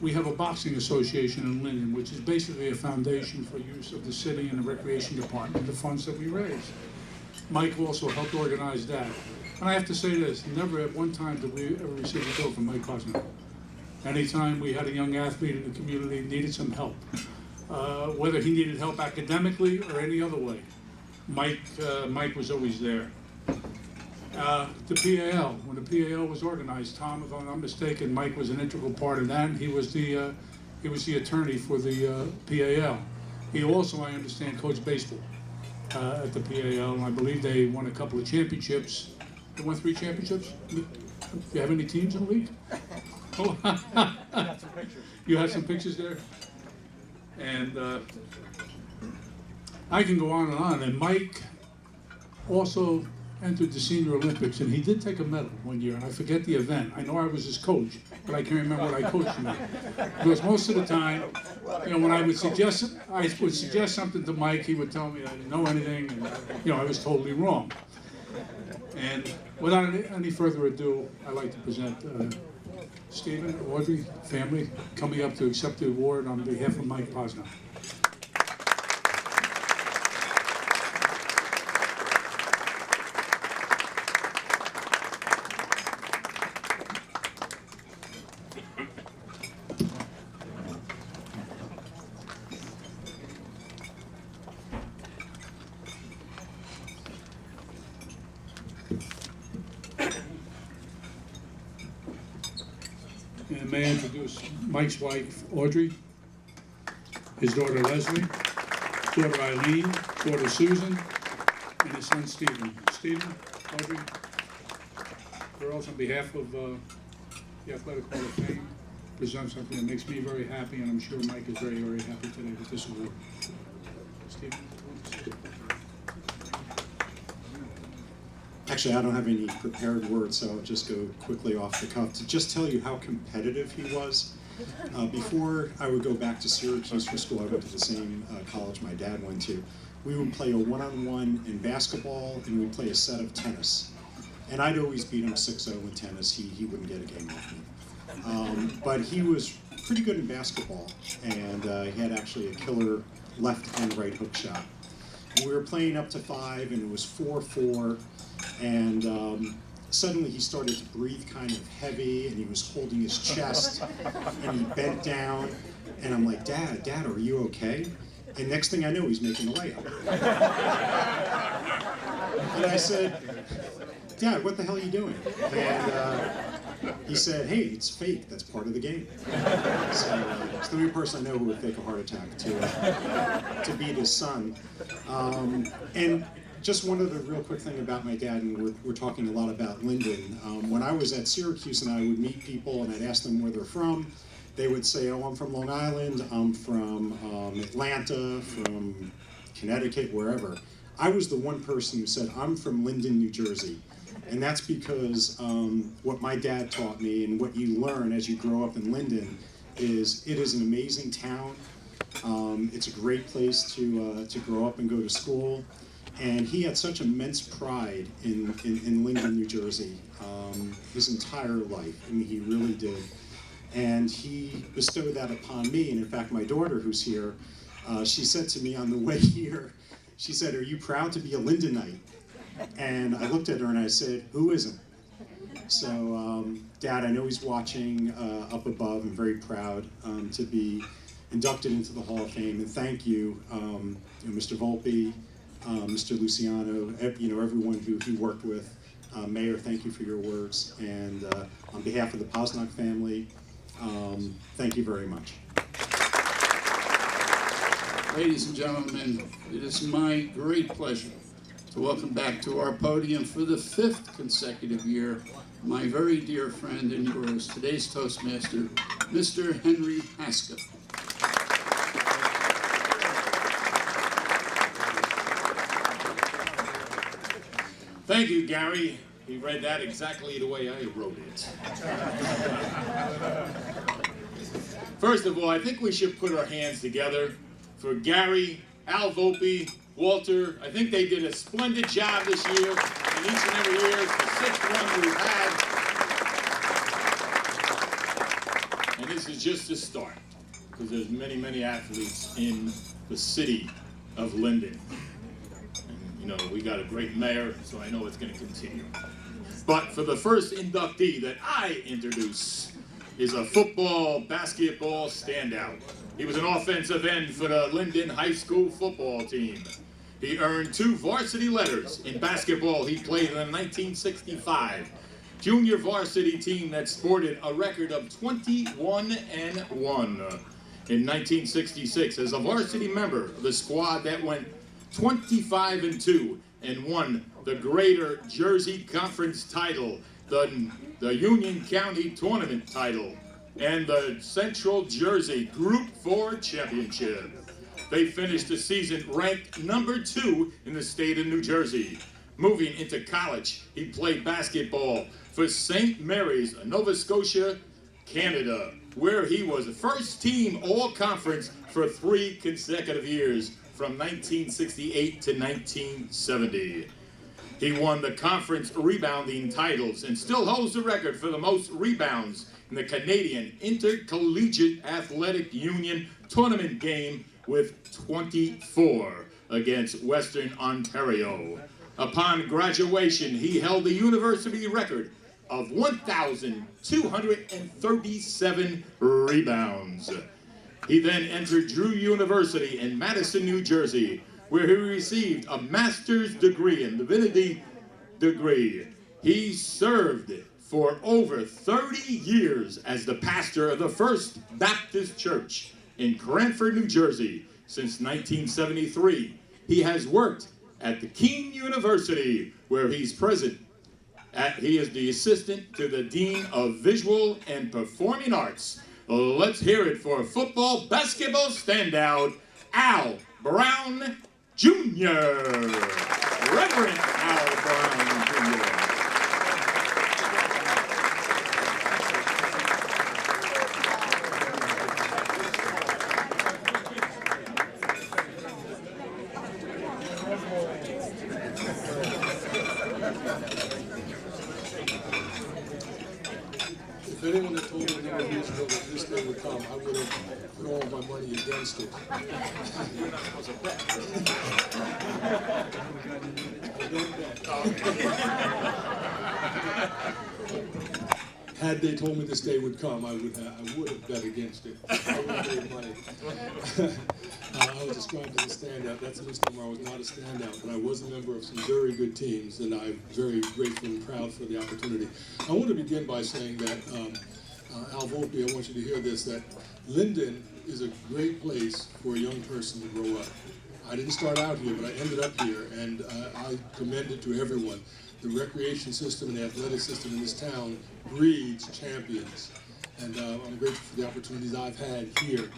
We have a boxing association in Linden, which is basically a foundation for use of the city and the recreation department, the funds that we raise. Mike also helped organize that. And I have to say this, never at one time did we ever receive a bill from Mike Posnck. Anytime we had a young athlete in the community needed some help, whether he needed help academically or any other way, Mike was always there. The PAL, when the PAL was organized, Tom, if I'm not mistaken, Mike was an integral part of that. He was the attorney for the PAL. He also, I understand, coached baseball at the PAL, and I believe they won a couple of championships. They won 3 championships? Do you have any teams in the league? Oh, you have some pictures there? And I can go on. And Mike also entered the Senior Olympics, and he did take a medal one year, and I forget the event. I know I was his coach, but I can't remember what I coached him in. Because most of the time, you know, when I would suggest something to Mike, he would tell me I didn't know anything, and you know, I was totally wrong. And without any further ado, I'd like to present Stephen, Audrey, family, coming up to accept the award on behalf of Mike Posnock. And may I introduce Mike's wife, Audrey, his daughter Leslie, daughter Eileen, daughter Susan, and his son Stephen. Stephen, Audrey, girls, on behalf of the Athletic Hall of Fame, present something that makes me very happy, and I'm sure Mike is very, very happy today with this award. Stephen. Actually, I don't have any prepared words, so I'll just go quickly off the cuff to just tell you how competitive he was. Before I would go back to Syracuse for school, I went to the same college my dad went to. We would play a one-on-one in basketball, and we'd play a set of tennis. And I'd always beat him 6-0 in tennis. He wouldn't get a game off me. But he was pretty good in basketball, and he had actually a killer left and right hook shot. And we were playing up to 5, and it was 4-4. And suddenly he started to breathe kind of heavy, and he was holding his chest, and he bent down, and I'm like, Dad, are you okay? And next thing I know, he's making a layup. And I said, Dad, what the hell are you doing? And he said, hey, it's fake. That's part of the game. So it's the only person I know who would fake a heart attack to beat his son. And just one other real quick thing about my dad, and we're talking a lot about Linden. When I was at Syracuse and I would meet people and I'd ask them where they're from, they would say, oh, I'm from Long Island, I'm from Atlanta, from Connecticut, wherever. I was the one person who said, I'm from Linden, New Jersey. And that's because what my dad taught me and what you learn as you grow up in Linden is it is an amazing town. It's a great place to grow up and go to school. And he had such immense pride in Linden, New Jersey, his entire life. I mean, he really did. And he bestowed that upon me. And in fact, my daughter, who's here, she said to me on the way here, she said, are you proud to be a Lindenite? And I looked at her and I said, who isn't? So, Dad, I know he's watching up above. I'm very proud to be inducted into the Hall of Fame. And thank you, Mr. Volpe, Mr. Luciano, everyone who he worked with. Mayor, thank you for your words. And on behalf of the Posnock family, thank you very much. Ladies and gentlemen, it is my great pleasure to welcome back to our podium for the 5th consecutive year, my very dear friend and yours, today's Toastmaster, Mr. Henry Haskell. Thank you, Gary. He read that exactly the way I wrote it. First of all, I think we should put our hands together for Gary, Al Volpe, Walter. I think they did a splendid job this year, and each and every year. It's the 6th one we've had. And this is just the start, because there's many, many athletes in the city of Linden. And, we got a great mayor, so I know it's going to continue. But for the first inductee that I introduce is a football, basketball standout. He was an offensive end for the Linden High School football team. He earned 2 varsity letters. In basketball, he played in the 1965 junior varsity team that sported a record of 21-1. In 1966, as a varsity member of the squad that went 25-2 and won the Greater Jersey Conference title, the Union County Tournament title, and the Central Jersey Group 4 Championship. They finished the season ranked number 2 in the state of New Jersey. Moving into college, he played basketball for St. Mary's, Nova Scotia, Canada, where he was first team all-conference for 3 consecutive years, from 1968 to 1970. He won the conference rebounding titles and still holds the record for the most rebounds in the Canadian Intercollegiate Athletic Union tournament game with 24 against Western Ontario. Upon graduation, he held the university record of 1,237 rebounds. He then entered Drew University in Madison, New Jersey, where he received a master's degree in divinity degree. He served for over 30 years as the pastor of the First Baptist Church in Cranford, New Jersey. Since 1973, he has worked at the Keene University, where he's present. He is the assistant to the Dean of Visual and Performing Arts. Let's hear it for football, basketball standout, Al Brown Jr. Reverend Al Brown Jr. If anyone had told me that this day would come, I would have put all of my money against it. Had they told me this day would come, I would have bet against it. I would have made money. I was described as a standout. That's a misnomer. I was not a standout, but I was a member of some very good teams, and I'm very grateful and proud for the opportunity. I want to begin by saying that, Al Volpe, I want you to hear this, that Linden is a great place for a young person to grow up. I didn't start out here, but I ended up here, and I commend it to everyone. The recreation system and the athletic system in this town breeds champions, and I'm grateful for the opportunities I've had here.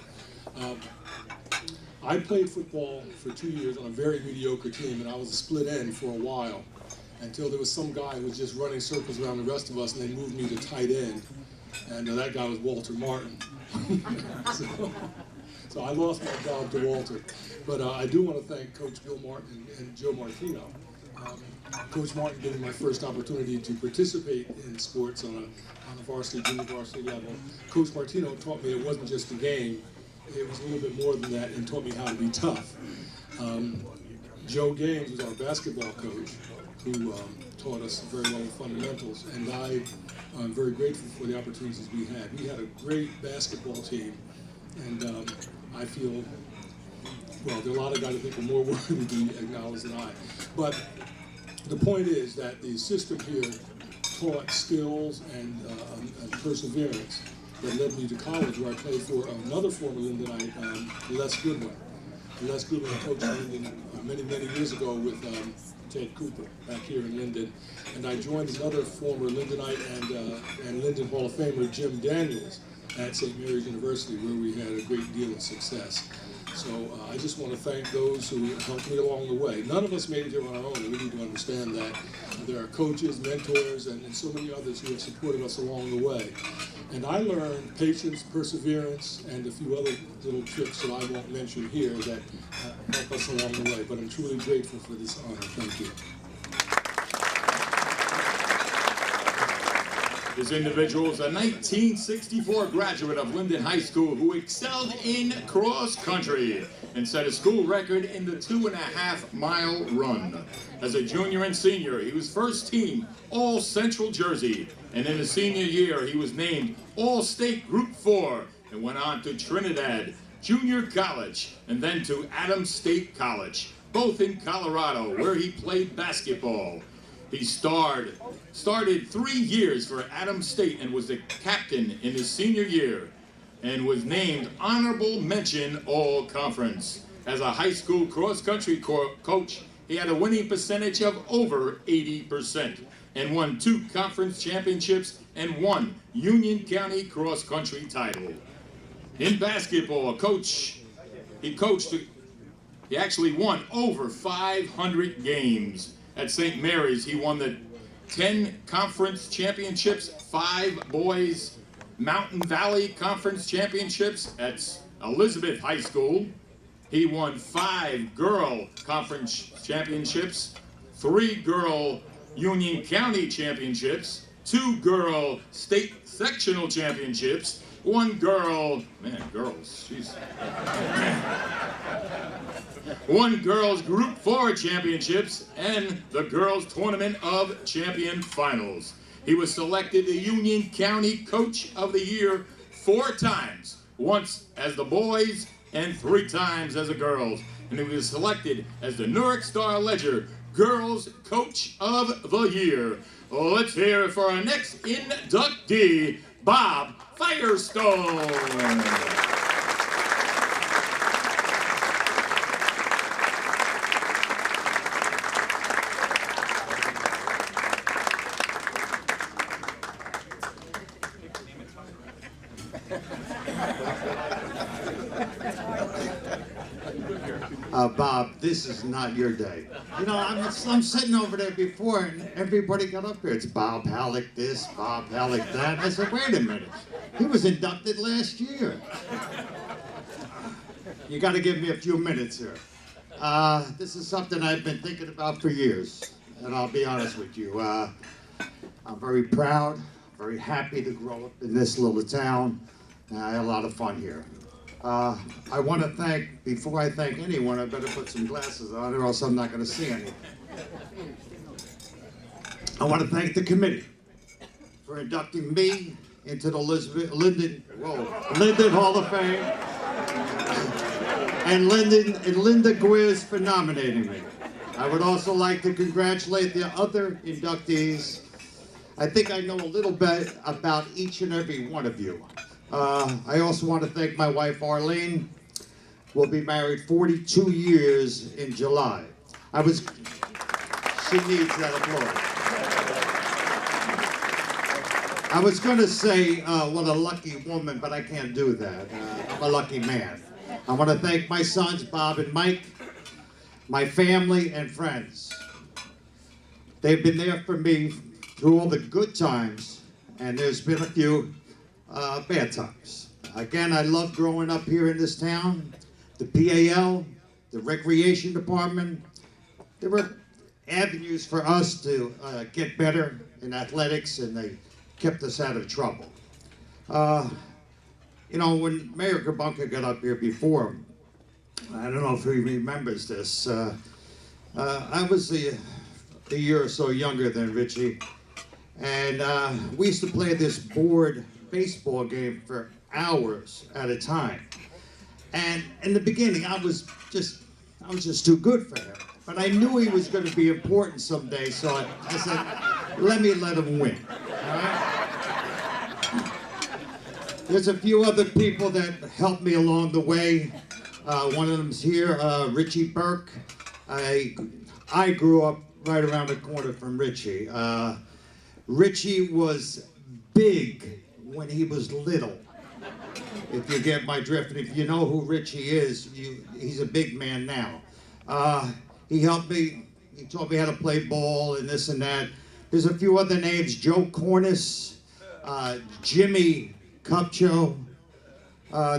I played football for 2 years on a very mediocre team, and I was a split end for a while, until there was some guy who was just running circles around the rest of us, and they moved me to tight end, and that guy was Walter Martin. So I lost my job to Walter. But I do want to thank Coach Bill Martin and Joe Martino. Coach Martin gave me my first opportunity to participate in sports on a varsity, junior varsity level. Coach Martino taught me it wasn't just a game, it was a little bit more than that, and taught me how to be tough. Joe Gaines was our basketball coach, who taught us very well the fundamentals, and I'm very grateful for the opportunities we had. We had a great basketball team, and I feel, well, there are a lot of guys I think are more worthy to be acknowledged than I. But the point is that the system here taught skills and perseverance that led me to college, where I played for another former Lindenite, Les Goodwin. Les Goodwin coached Linden many, many years ago with Ted Cooper back here in Linden. And I joined another former Lindenite and Linden Hall of Famer, Jim Daniels, at St. Mary's University, where we had a great deal of success. So I just want to thank those who helped me along the way. None of us made it here on our own, and we need to understand that. There are coaches, mentors, and so many others who have supported us along the way. And I learned patience, perseverance, and a few other little tricks that I won't mention here that help us along the way. But I'm truly grateful for this honor. Thank you. This individual is a 1964 graduate of Linden High School who excelled in cross country and set a school record in the 2.5-mile run. As a junior and senior, he was first team All-Central Jersey, and in his senior year, he was named All-State Group 4 and went on to Trinidad Junior College and then to Adams State College, both in Colorado, where he played basketball. He started 3 years for Adams State and was the captain in his senior year and was named Honorable Mention All-Conference. As a high school cross-country coach, he had a winning percentage of over 80% and won 2 conference championships and 1 Union County cross-country title. In basketball, he actually won over 500 games. At St. Mary's, he won the 10 conference championships, 5 boys Mountain Valley Conference championships at Elizabeth High School. He won 5 girl conference championships, 3 girl Union County championships, 2 girl state sectional championships, 1 girl, girls, jeez. 1 girls Group 4 championships, and the girls Tournament of Champion finals. He was selected the Union County Coach of the Year 4 times, once as the boys and 3 times as the girls. And he was selected as the Newark Star-Ledger Girls Coach of the Year. Let's hear it for our next inductee, Bob Firestone. Bob, this is not your day. You know, I'm sitting over there before, and everybody got up here. It's Bob Halleck this, Bob Halleck that. I said, wait a minute. He was inducted last year. You got to give me a few minutes here. This is something I've been thinking about for years, and I'll be honest with you. I'm very proud, very happy to grow up in this little town. I had a lot of fun here. I want to thank, before I thank anyone, I better put some glasses on or else I'm not going to see anything. I want to thank the committee for for inducting me into the Linden Hall of Fame, and Linda Gwiz for nominating me. I would also like to congratulate the other inductees. I think I know a little bit about each and every one of you. I also want to thank my wife, Arlene. We'll be married 42 years in July. She needs that applause. I was going to say, what a lucky woman, but I can't do that. I'm a lucky man. I want to thank my sons, Bob and Mike, my family and friends. They've been there for me through all the good times, and there's been a few bad times. Again, I love growing up here in this town. The PAL, the recreation department, there were avenues for us to get better in athletics, and they kept us out of trouble. You know, when Mayor Gerbounka got up here before, I don't know if he remembers this, I was a year or so younger than Richie, and we used to play this board baseball game for hours at a time. And in the beginning, I was just too good for him. But I knew he was going to be important someday, so I said, let him win. All right? There's a few other people that helped me along the way. One of them's here, Richie Burke. I grew up right around the corner from Richie. Richie was big when he was little, if you get my drift. And if you know who Richie is, he's a big man now. He helped me, he taught me how to play ball and this and that. There's a few other names, Joe Cornice, Jimmy Cupcho.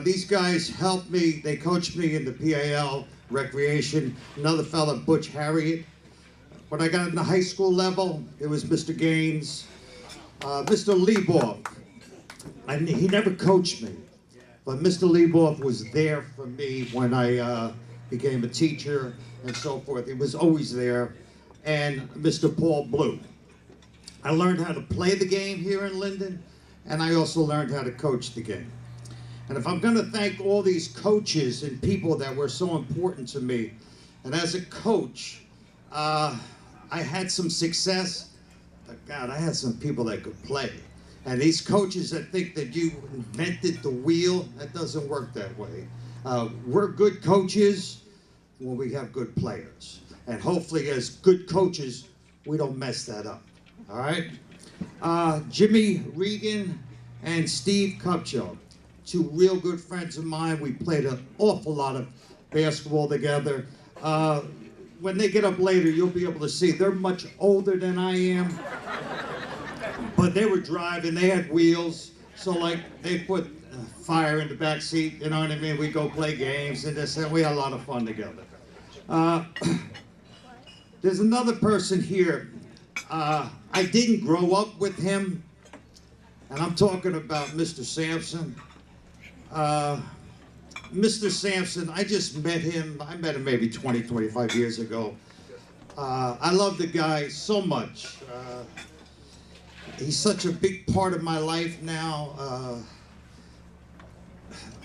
These guys helped me, they coached me in the PAL, recreation. Another fella, Butch Harriet. When I got in the high school level, it was Mr. Gaines, Mr. Lieboff. He never coached me, but Mr. Lieboff was there for me when I became a teacher and so forth. He was always there. And Mr. Paul Blue. I learned how to play the game here in Linden, and I also learned how to coach the game. And if I'm going to thank all these coaches and people that were so important to me, and as a coach, I had some success, but God, I had some people that could play. And these coaches that think that you invented the wheel, that doesn't work that way. We're good coaches when we have good players. And hopefully as good coaches, we don't mess that up, all right? Jimmy Regan and Steve Cupcho, two real good friends of mine. We played an awful lot of basketball together. When they get up later, you'll be able to see they're much older than I am, but they were driving, they had wheels, so like they put fire in the back seat, you know what I mean? We go play games and this, and we had a lot of fun together. There's another person here. I didn't grow up with him, and I'm talking about Mr. Sampson. Mr. Sampson, I just met him, I met him maybe 20, 25 years ago. I love the guy so much. He's such a big part of my life now.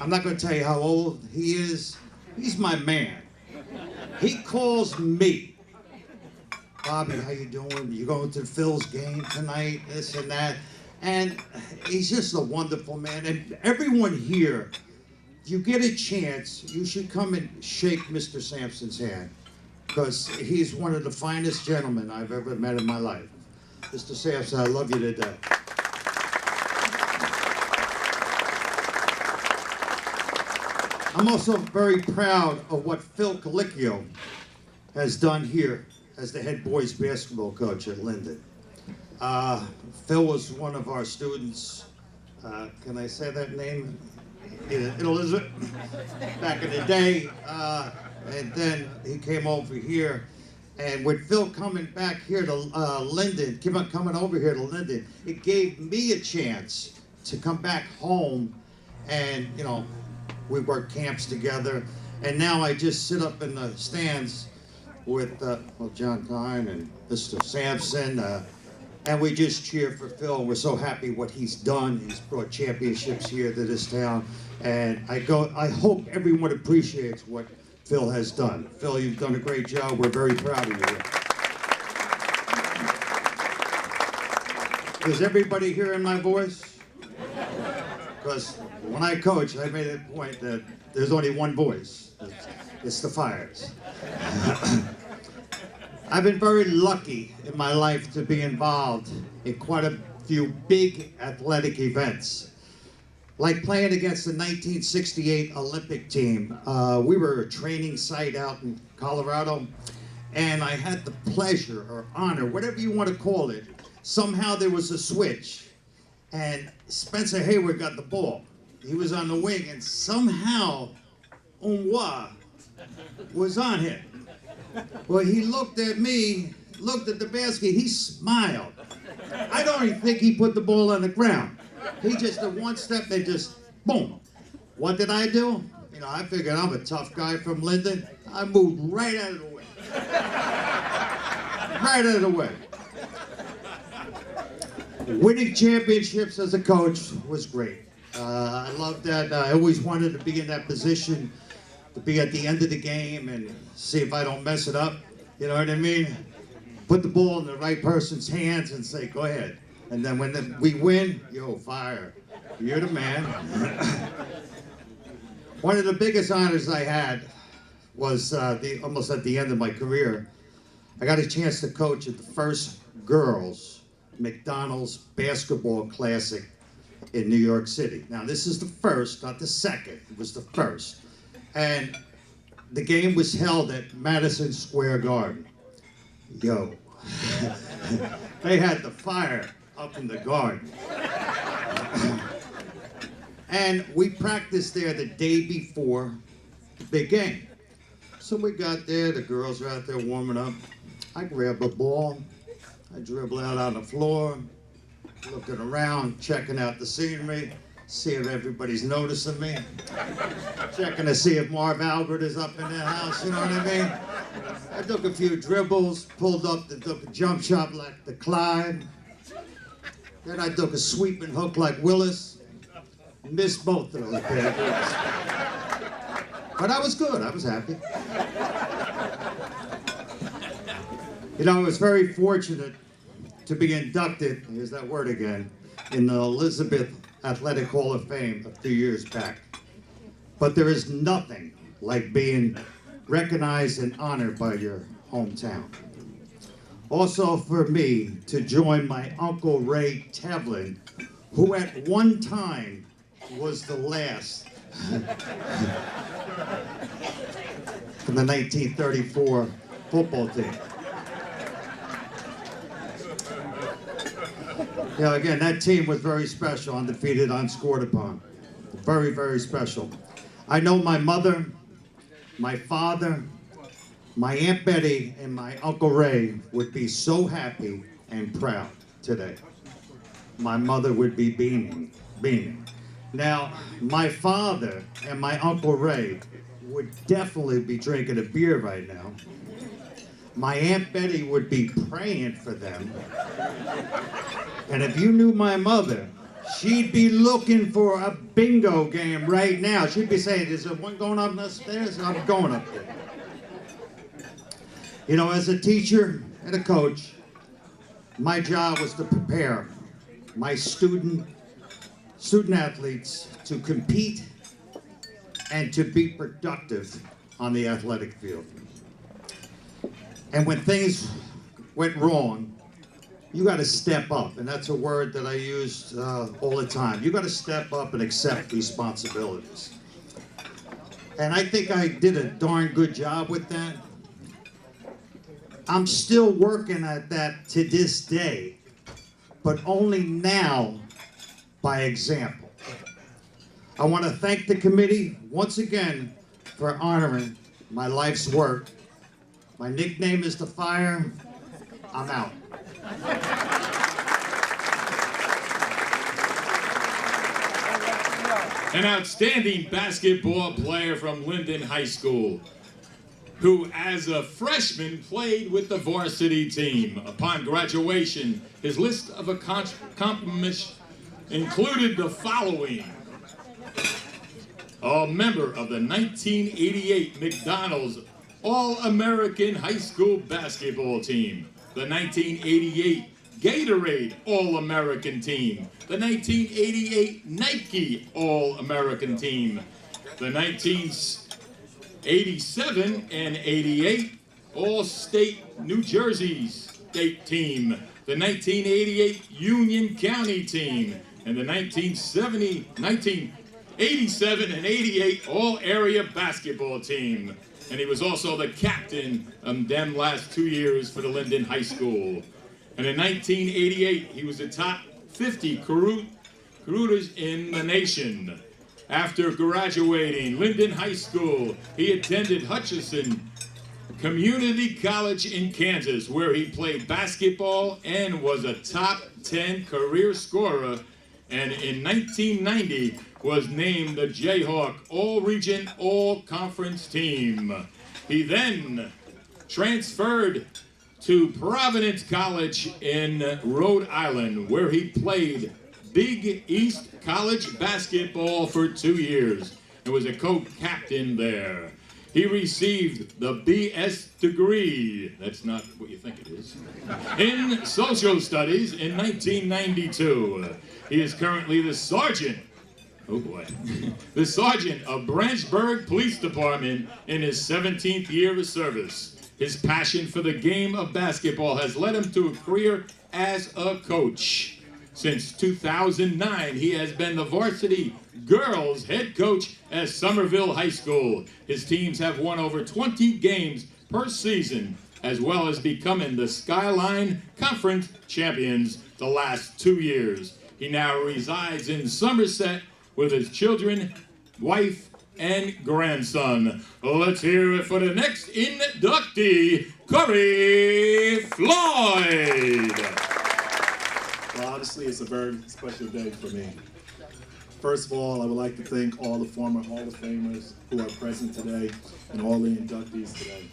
I'm not going to tell you how old he is. He's my man. He calls me. Bobby, how you doing? You going to Phil's game tonight? This and that. And he's just a wonderful man. And everyone here, if you get a chance, you should come and shake Mr. Sampson's hand, because he's one of the finest gentlemen I've ever met in my life. Mr. Sampson, I love you to death. I'm also very proud of what Phil Colicchio has done here as the head boys basketball coach at Linden. Phil was one of our students, can I say that name? In Elizabeth, back in the day, and then he came over here. And with Phil coming back here to Linden, coming over here to Linden, it gave me a chance to come back home, and you know, we worked camps together. And now I just sit up in the stands with John Kine and Mr. Sampson, And we just cheer for Phil. We're so happy what he's done. He's brought championships here to this town. And I hope everyone appreciates what Phil has done. Phil, you've done a great job. We're very proud of you. Is everybody hearing my voice? Because when I coach, I made a point that there's only one voice. It's the Fires. I've been very lucky in my life to be involved in quite a few big athletic events. Like playing against the 1968 Olympic team. We were a training site out in Colorado, and I had the pleasure or honor, whatever you want to call it, somehow there was a switch, and Spencer Hayward got the ball. He was on the wing, and somehow Onwa was on him. Well, he looked at me, looked at the basket, he smiled. I don't even think he put the ball on the ground. He just did one step, they just, boom. What did I do? You know, I figured I'm a tough guy from Linden. I moved right out of the way. Right out of the way. Winning championships as a coach was great. I loved that. I always wanted to be in that position, to be at the end of the game and see if I don't mess it up. You know what I mean? Put the ball in the right person's hands and say, go ahead. And then when we win, yo, Fire, you're the man. One of the biggest honors I had was almost at the end of my career. I got a chance to coach at the first girls' McDonald's basketball classic in New York City. Now, this is the first, not the second. It was the first. And the game was held at Madison Square Garden. Yo, they had the Fire up in the garden. And we practiced there the day before the big game. So we got there, the girls were out there warming up. I grab a ball, I dribble out on the floor, looking around, checking out the scenery, see if everybody's noticing me, checking to see if Marv Albert is up in the house, you know what I mean? I took a few dribbles, pulled up, took a jump shot like the Clyde. Then I took a sweeping hook like Willis. Missed both of those bad boys. But I was good, I was happy. You know, I was very fortunate to be inducted, here's that word again, in the Elizabeth Athletic Hall of Fame a few years back. But there is nothing like being recognized and honored by your hometown. Also for me to join my Uncle Ray Tevlin, who at one time was the last from the 1934 football team. You know, again, that team was very special, undefeated, unscored upon. Very, very special. I know my mother, my father, my Aunt Betty, and my Uncle Ray would be so happy and proud today. My mother would be beaming. Now, my father and my Uncle Ray would definitely be drinking a beer right now. My Aunt Betty would be praying for them. And if you knew my mother, she'd be looking for a bingo game right now. She'd be saying, is there one going up the stairs? I'm going up there. You know, as a teacher and a coach, my job was to prepare my student athletes to compete and to be productive on the athletic field. And when things went wrong, you got to step up, and that's a word that I used all the time. You got to step up and accept responsibilities. And I think I did a darn good job with that. I'm still working at that to this day, but only now by example. I want to thank the committee once again for honoring my life's work. My nickname is The Fire. I'm out. An outstanding basketball player from Linden High School. who as a freshman played with the varsity team. Upon graduation, his list of accomplishments included the following: a member of the 1988 McDonald's All-American High School Basketball Team, the 1988 Gatorade All-American Team, the 1988 Nike All-American Team, the 1987 and 88 All-State New Jersey State Team, the 1988 Union County Team, and the 1987 and 88 All-Area Basketball Team. And he was also the captain of them last 2 years for the Linden High School. And in 1988, he was the top 50 recruiters in the nation. After graduating Linden High School, he attended Hutchinson Community College in Kansas, where he played basketball and was a top 10 career scorer. And in 1990, was named the Jayhawk All-Region All-Conference Team. He then transferred to Providence College in Rhode Island, where he played Big East College basketball for 2 years and was a co-captain there. He received the BS degree, that's not what you think it is, in social studies in 1992. He is currently the sergeant, oh boy, the sergeant of Branchburg Police Department in his 17th year of service. His passion for the game of basketball has led him to a career as a coach. Since 2009, he has been the varsity girls head coach at Somerville High School. His teams have won over 20 games per season, as well as becoming the Skyline Conference champions the last 2 years. He now resides in Somerset with his children, wife, and grandson. Let's hear it for the next inductee, Corey Floyd. Well, honestly, it's a very special day for me. First of all, I would like to thank all the former Hall of Famers who are present today and all the inductees today.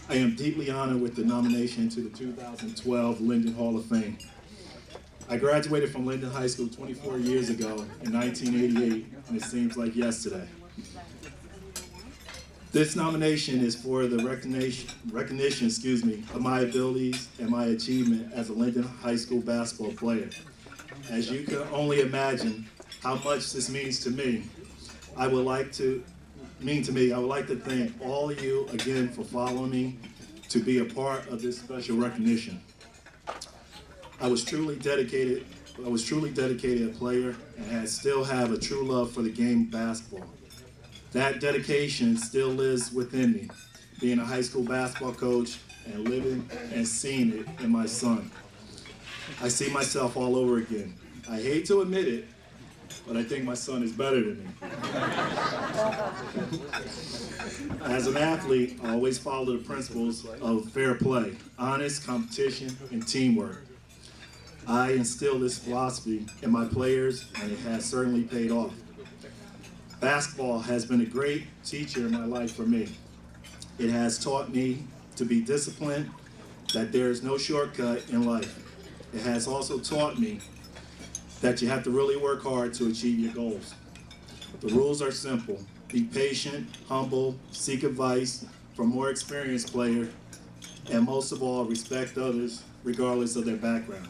I am deeply honored with the nomination to the 2012 Linden Hall of Fame. I graduated from Linden High School 24 years ago in 1988, and it seems like yesterday. This nomination is for the recognition, of my abilities and my achievement as a Linden High School basketball player. As you can only imagine how much this means to me, I would like to thank all of you again for following me to be a part of this special recognition. I was truly dedicated a player and still have a true love for the game of basketball. That dedication still lives within me, being a high school basketball coach and living and seeing it in my son. I see myself all over again. I hate to admit it, but I think my son is better than me. As an athlete, I always follow the principles of fair play, honest competition, and teamwork. I instill this philosophy in my players, and it has certainly paid off. Basketball has been a great teacher in my life for me. It has taught me to be disciplined, that there is no shortcut in life. It has also taught me that you have to really work hard to achieve your goals. The rules are simple. Be patient, humble, seek advice from more experienced players, and most of all, respect others regardless of their background.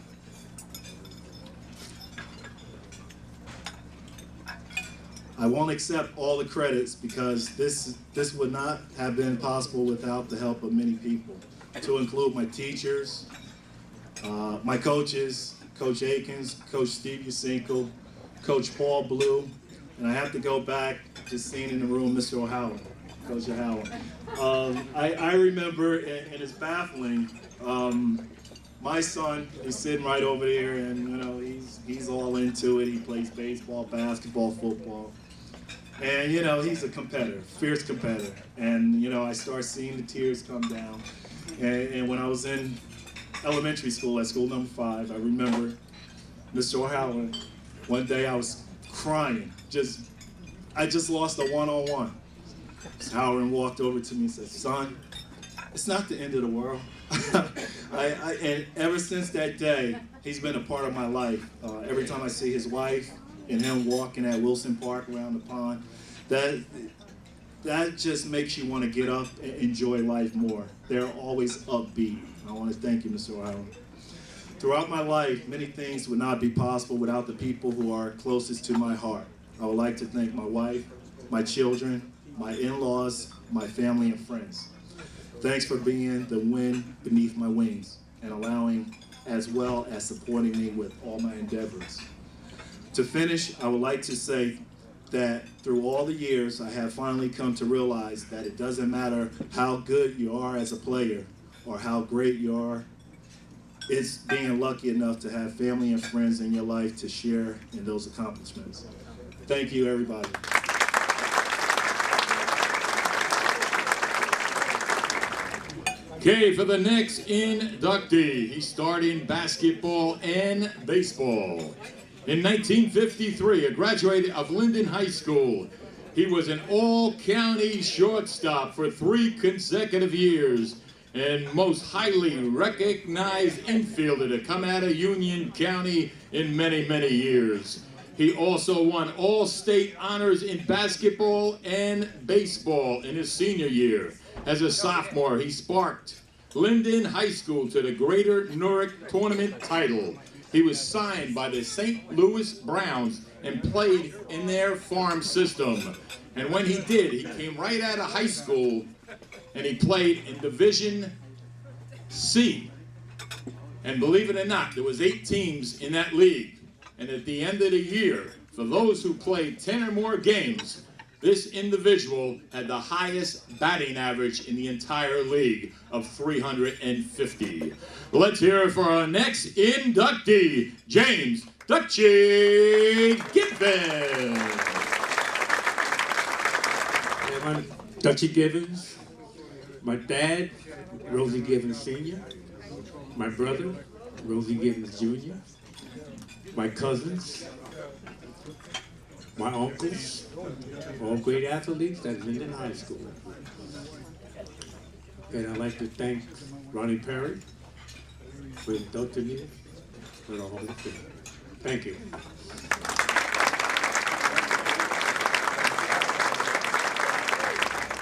I won't accept all the credits because this would not have been possible without the help of many people, to include my teachers, my coaches, Coach Akins, Coach Steve Yusinko, Coach Paul Blue, and I have to go back to seeing in the room Mr. O'Halloran, Coach O'Halloran. I remember, and it's baffling, my son is sitting right over there, and he's all into it. He plays baseball, basketball, football. And he's a competitor, fierce competitor. And I start seeing the tears come down. And when I was in elementary school, at school number 5, I remember Mr. O'Halloran. One day I was crying. I just lost a one-on-one. Howard walked over to me and said, "Son, it's not the end of the world." And ever since that day, he's been a part of my life. Every time I see his wife and him walking at Wilson Park around the pond, that just makes you want to get up and enjoy life more. They're always upbeat. I want to thank you, Mr. O'Halloran. Throughout my life, many things would not be possible without the people who are closest to my heart. I would like to thank my wife, my children, my in-laws, my family and friends. Thanks for being the wind beneath my wings and allowing as well as supporting me with all my endeavors. To finish, I would like to say that through all the years, I have finally come to realize that it doesn't matter how good you are as a player or how great you are. It's being lucky enough to have family and friends in your life to share in those accomplishments. Thank you, everybody. Okay, for the next inductee, he starred in basketball and baseball. In 1953, a graduate of Linden High School, he was an all-county shortstop for 3 consecutive years and most highly recognized infielder to come out of Union County in many, many years. He also won all-state honors in basketball and baseball in his senior year. As a sophomore, he sparked Linden High School to the Greater Newark Tournament title. He was signed by the St. Louis Browns and played in their farm system. And when he did, he came right out of high school and he played in Division C. And believe it or not, there was 8 teams in that league. And at the end of the year, for those who played 10 or more games, this individual had the highest batting average in the entire league of 350. Let's hear it for our next inductee, James Dutchie Gibbons. And I'm Dutchie Gibbons. My dad, Rosie Gibbons Sr. My brother, Rosie Gibbons Jr. My cousins, my uncles, all great athletes at Linden High School. And I'd like to thank Ronnie Perry for inducting me for the Hall of Fame. Thank you.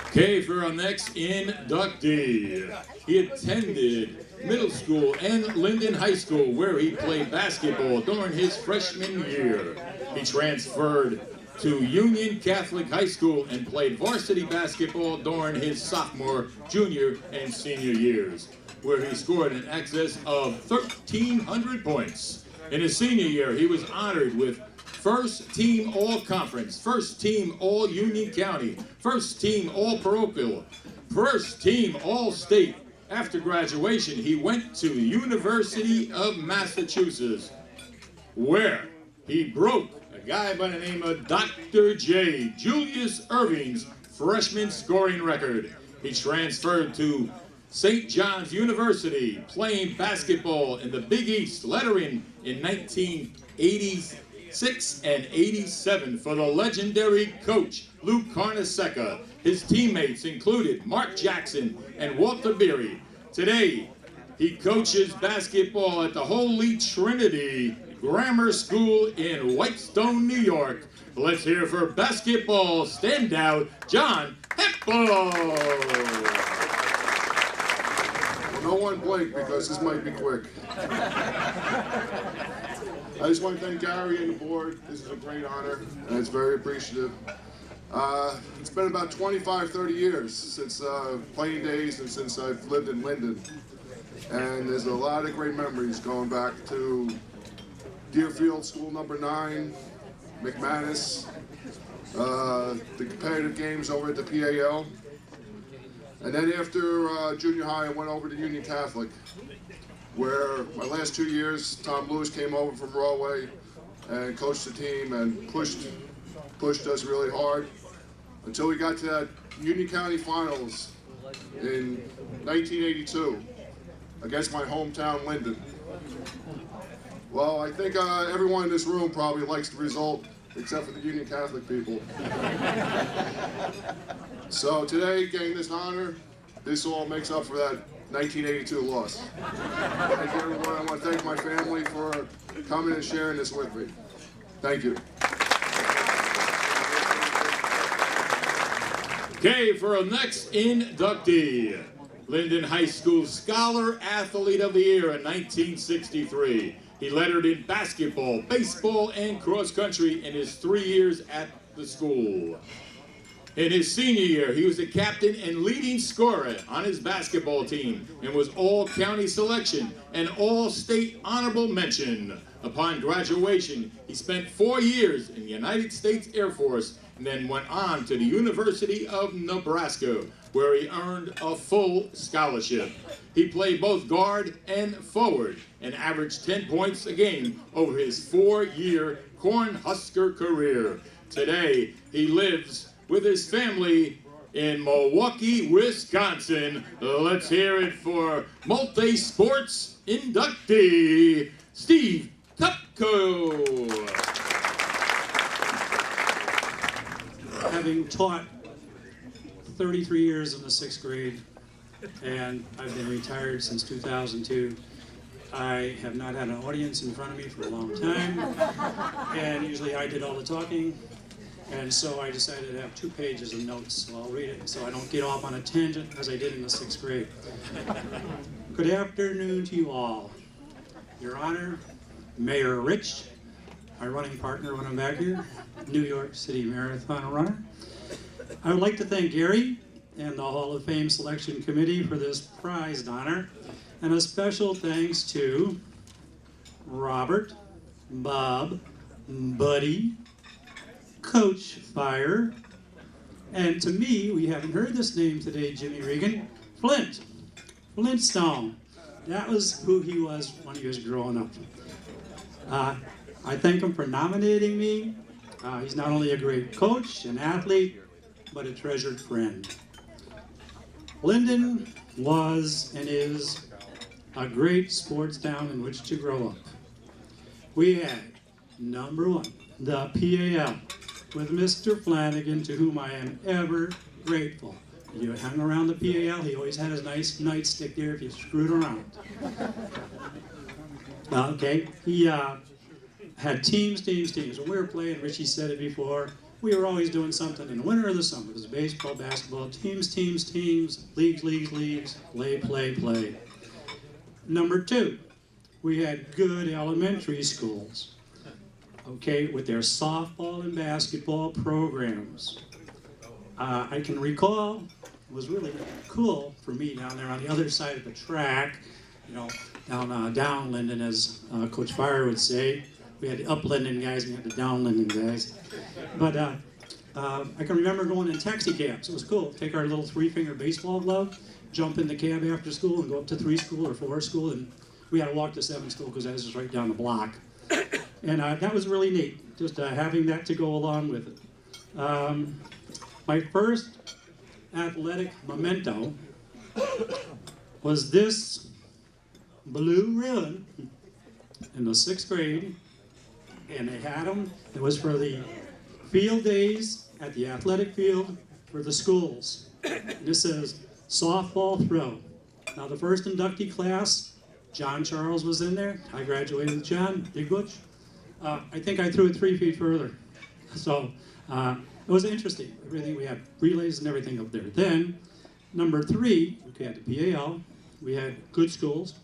Okay, for our next inductee, he attended middle school and Linden High School where he played basketball during his freshman year. He transferred to Union Catholic High School and played varsity basketball during his sophomore, junior, and senior years, where he scored in excess of 1,300 points. In his senior year, he was honored with First Team All-Conference, First Team All-Union County, First Team All-Parochial, First Team All-State. After graduation, he went to the University of Massachusetts, where he broke a guy by the name of Dr. J. Julius Irving's freshman scoring record. He transferred to St. John's University, playing basketball in the Big East, lettering in 1986 and 87 for the legendary coach Lou Carnesecca. His teammates included Mark Jackson and Walter Beery. Today, he coaches basketball at the Holy Trinity Grammar School in Whitestone, New York. Let's hear for basketball standout, John Heppo. No one blink because this might be quick. I just want to thank Gary and the board. This is a great honor, and it's very appreciative. It's been about 25, 30 years since playing days and since I've lived in Linden. And there's a lot of great memories going back to Deerfield School number 9, McManus, the competitive games over at the PAL. And then after junior high, I went over to Union Catholic, where my last 2 years, Tom Lewis came over from Broadway and coached the team and pushed us really hard until we got to that Union County Finals in 1982 against my hometown, Linden. Well, I think everyone in this room probably likes the result except for the Union Catholic people. So today, getting this honor, this all makes up for that 1982 loss. Thank you, everyone. I want to thank my family for coming and sharing this with me. Thank you. Okay, for our next inductee, Linden High School Scholar Athlete of the Year in 1963. He lettered in basketball, baseball, and cross country in his 3 years at the school. In his senior year, he was the captain and leading scorer on his basketball team and was all-county selection and all-state honorable mention. Upon graduation, he spent 4 years in the United States Air Force and then went on to the University of Nebraska, where he earned a full scholarship. He played both guard and forward and averaged 10 points a game over his 4-year Cornhusker career. Today, he lives with his family in Milwaukee, Wisconsin. Let's hear it for multi-sports inductee, Steve Tupko. Having taught 33 years in the 6th grade, and I've been retired since 2002, I have not had an audience in front of me for a long time, and usually I did all the talking. And so I decided to have 2 pages of notes, so I'll read it so I don't get off on a tangent as I did in the 6th grade. Good afternoon to you all. Your Honor, Mayor Rich, my running partner when I'm back here, New York City Marathon runner. I would like to thank Gary and the Hall of Fame Selection Committee for this prized honor, and a special thanks to Robert, Bob, Buddy, Coach Fire, and to me, we haven't heard this name today, Jimmy Regan, Flintstone. That was who he was when he was growing up. I thank him for nominating me. He's not only a great coach and athlete, but a treasured friend. Linden was and is a great sports town in which to grow up. We had, number 1, the PAL, with Mr. Flanagan, to whom I am ever grateful. You hung around the PAL, he always had his nice nightstick there if you screwed around. Okay, he had teams. When we were playing, Richie said it before, we were always doing something in the winter or the summer. It was baseball, basketball, teams, leagues, play. Number 2, we had good elementary schools. Okay, with their softball and basketball programs. I can recall, it was really cool for me down there on the other side of the track, you know, down Linden, as Coach Fire would say. We had the up Linden guys, we had the down Linden guys. But I can remember going in taxi cabs. It was cool. Take our little 3-finger baseball glove, jump in the cab after school and go up to 3 school or 4 school, and we had to walk to 7 school because that was just right down the block. And that was really neat, just having that to go along with it. My first athletic memento was this blue ribbon in the 6th grade, and they had them. It was for the field days at the athletic field for the schools. And this says softball throw. Now the first inductee class, John Charles was in there. I graduated with John, Big Butch. I think I threw it 3 feet further. So it was interesting. Everything, we had relays and everything up there. Then, number 3, okay, at the PAL, we had good schools,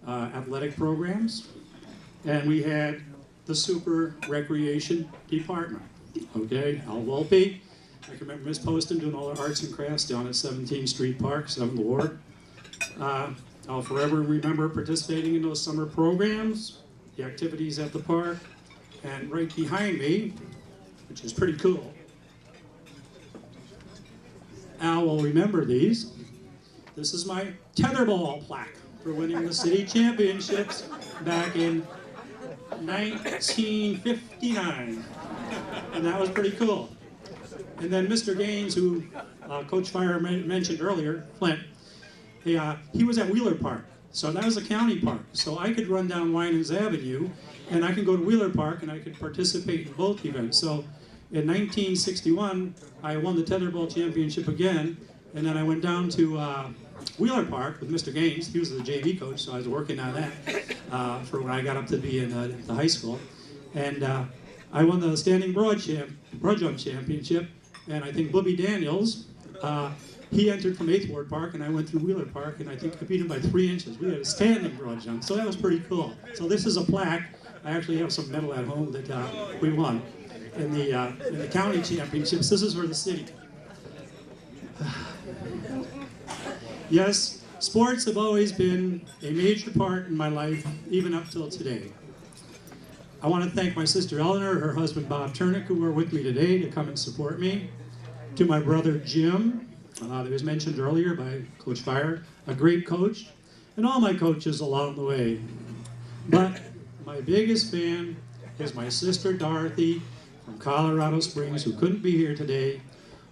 athletic programs, and we had the super recreation department. Okay, Al Volpe. I can remember Miss Poston doing all the arts and crafts down at 17th Street Park, 7th Ward. I'll forever remember participating in those summer programs, the activities at the park, and right behind me, which is pretty cool, Al will remember these. This is my tetherball plaque for winning the city championships back in 1959, and that was pretty cool. And then Mr. Gaines, who Coach Fire mentioned earlier, Flint, he was at Wheeler Park So that was a county park. So I could run down Winans Avenue, and I could go to Wheeler Park, and I could participate in both events. So in 1961, I won the tetherball championship again, and then I went down to Wheeler Park with Mr. Gaines. He was the JV coach, so I was working on that for when I got up to be in the high school. And I won the standing broad jump championship, and I think Booby Daniels, he entered from 8th Ward Park, and I went through Wheeler Park, and I think I beat him by 3 inches. We had a standing broad jump, so that was pretty cool. So this is a plaque. I actually have some medal at home that we won in the county championships. This is for the city. Yes, sports have always been a major part in my life, even up till today. I want to thank my sister Eleanor, her husband Bob Turnick, who are with me today to come and support me. To my brother Jim, that was mentioned earlier by Coach Fire, a great coach, and all my coaches along the way. But my biggest fan is my sister Dorothy from Colorado Springs, who couldn't be here today,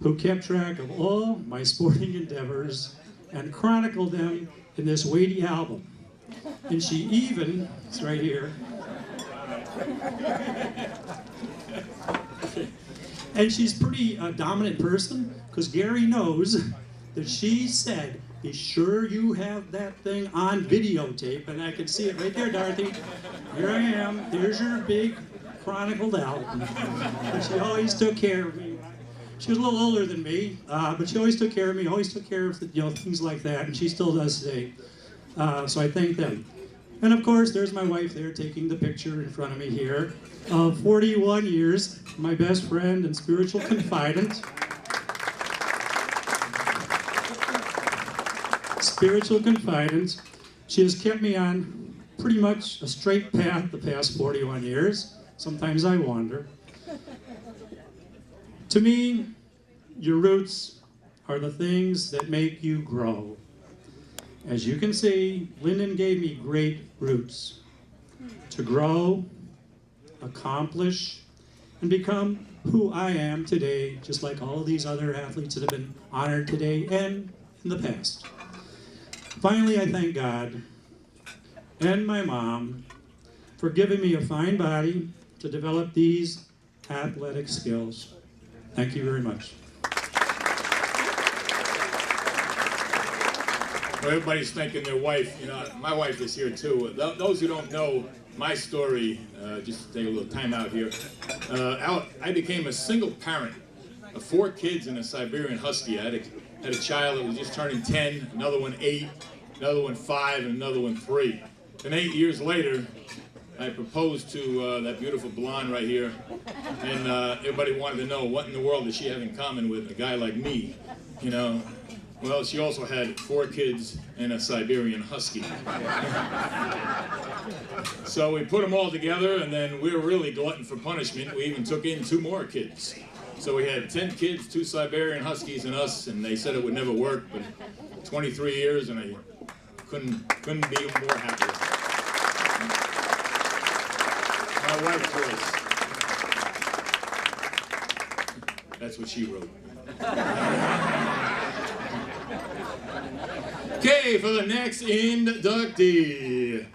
who kept track of all my sporting endeavors and chronicled them in this weighty album. And she even, it's right here, and she's pretty dominant person, because Gary knows that she said, "Be sure you have that thing on videotape," and I can see it right there, Dorothy. Here I am, there's your big chronicled album. And she always took care of me. She was a little older than me, but she always took care of me, always took care of things like that, and she still does today. So I thank them. And of course, there's my wife there taking the picture in front of me here. 41 years, my best friend and spiritual confidant. Spiritual confidant. She has kept me on pretty much a straight path the past 41 years. Sometimes I wander. To me, your roots are the things that make you grow. As you can see, Linden gave me great roots to grow, accomplish, and become who I am today, just like all of these other athletes that have been honored today and in the past. Finally, I thank God and my mom for giving me a fine body to develop these athletic skills. Thank you very much. Well, everybody's thanking their wife. You know, my wife is here too. Those who don't know my story, just to take a little time out here. I became a single parent of 4 kids and a Siberian Husky. I had a child that was just turning 10, another one 8, another one 5, and another one 3. And 8 years later, I proposed to that beautiful blonde right here, and everybody wanted to know what in the world does she have in common with a guy like me, you know. Well, she also had 4 kids and a Siberian Husky. So we put them all together, and then we were really glutton for punishment. We even took in 2 more kids. So we had 10 kids, 2 Siberian Huskies, and us, and they said it would never work, but 23 years, and I couldn't be more happier. My wife, Joyce. That's what she wrote. Okay, for the next inductee.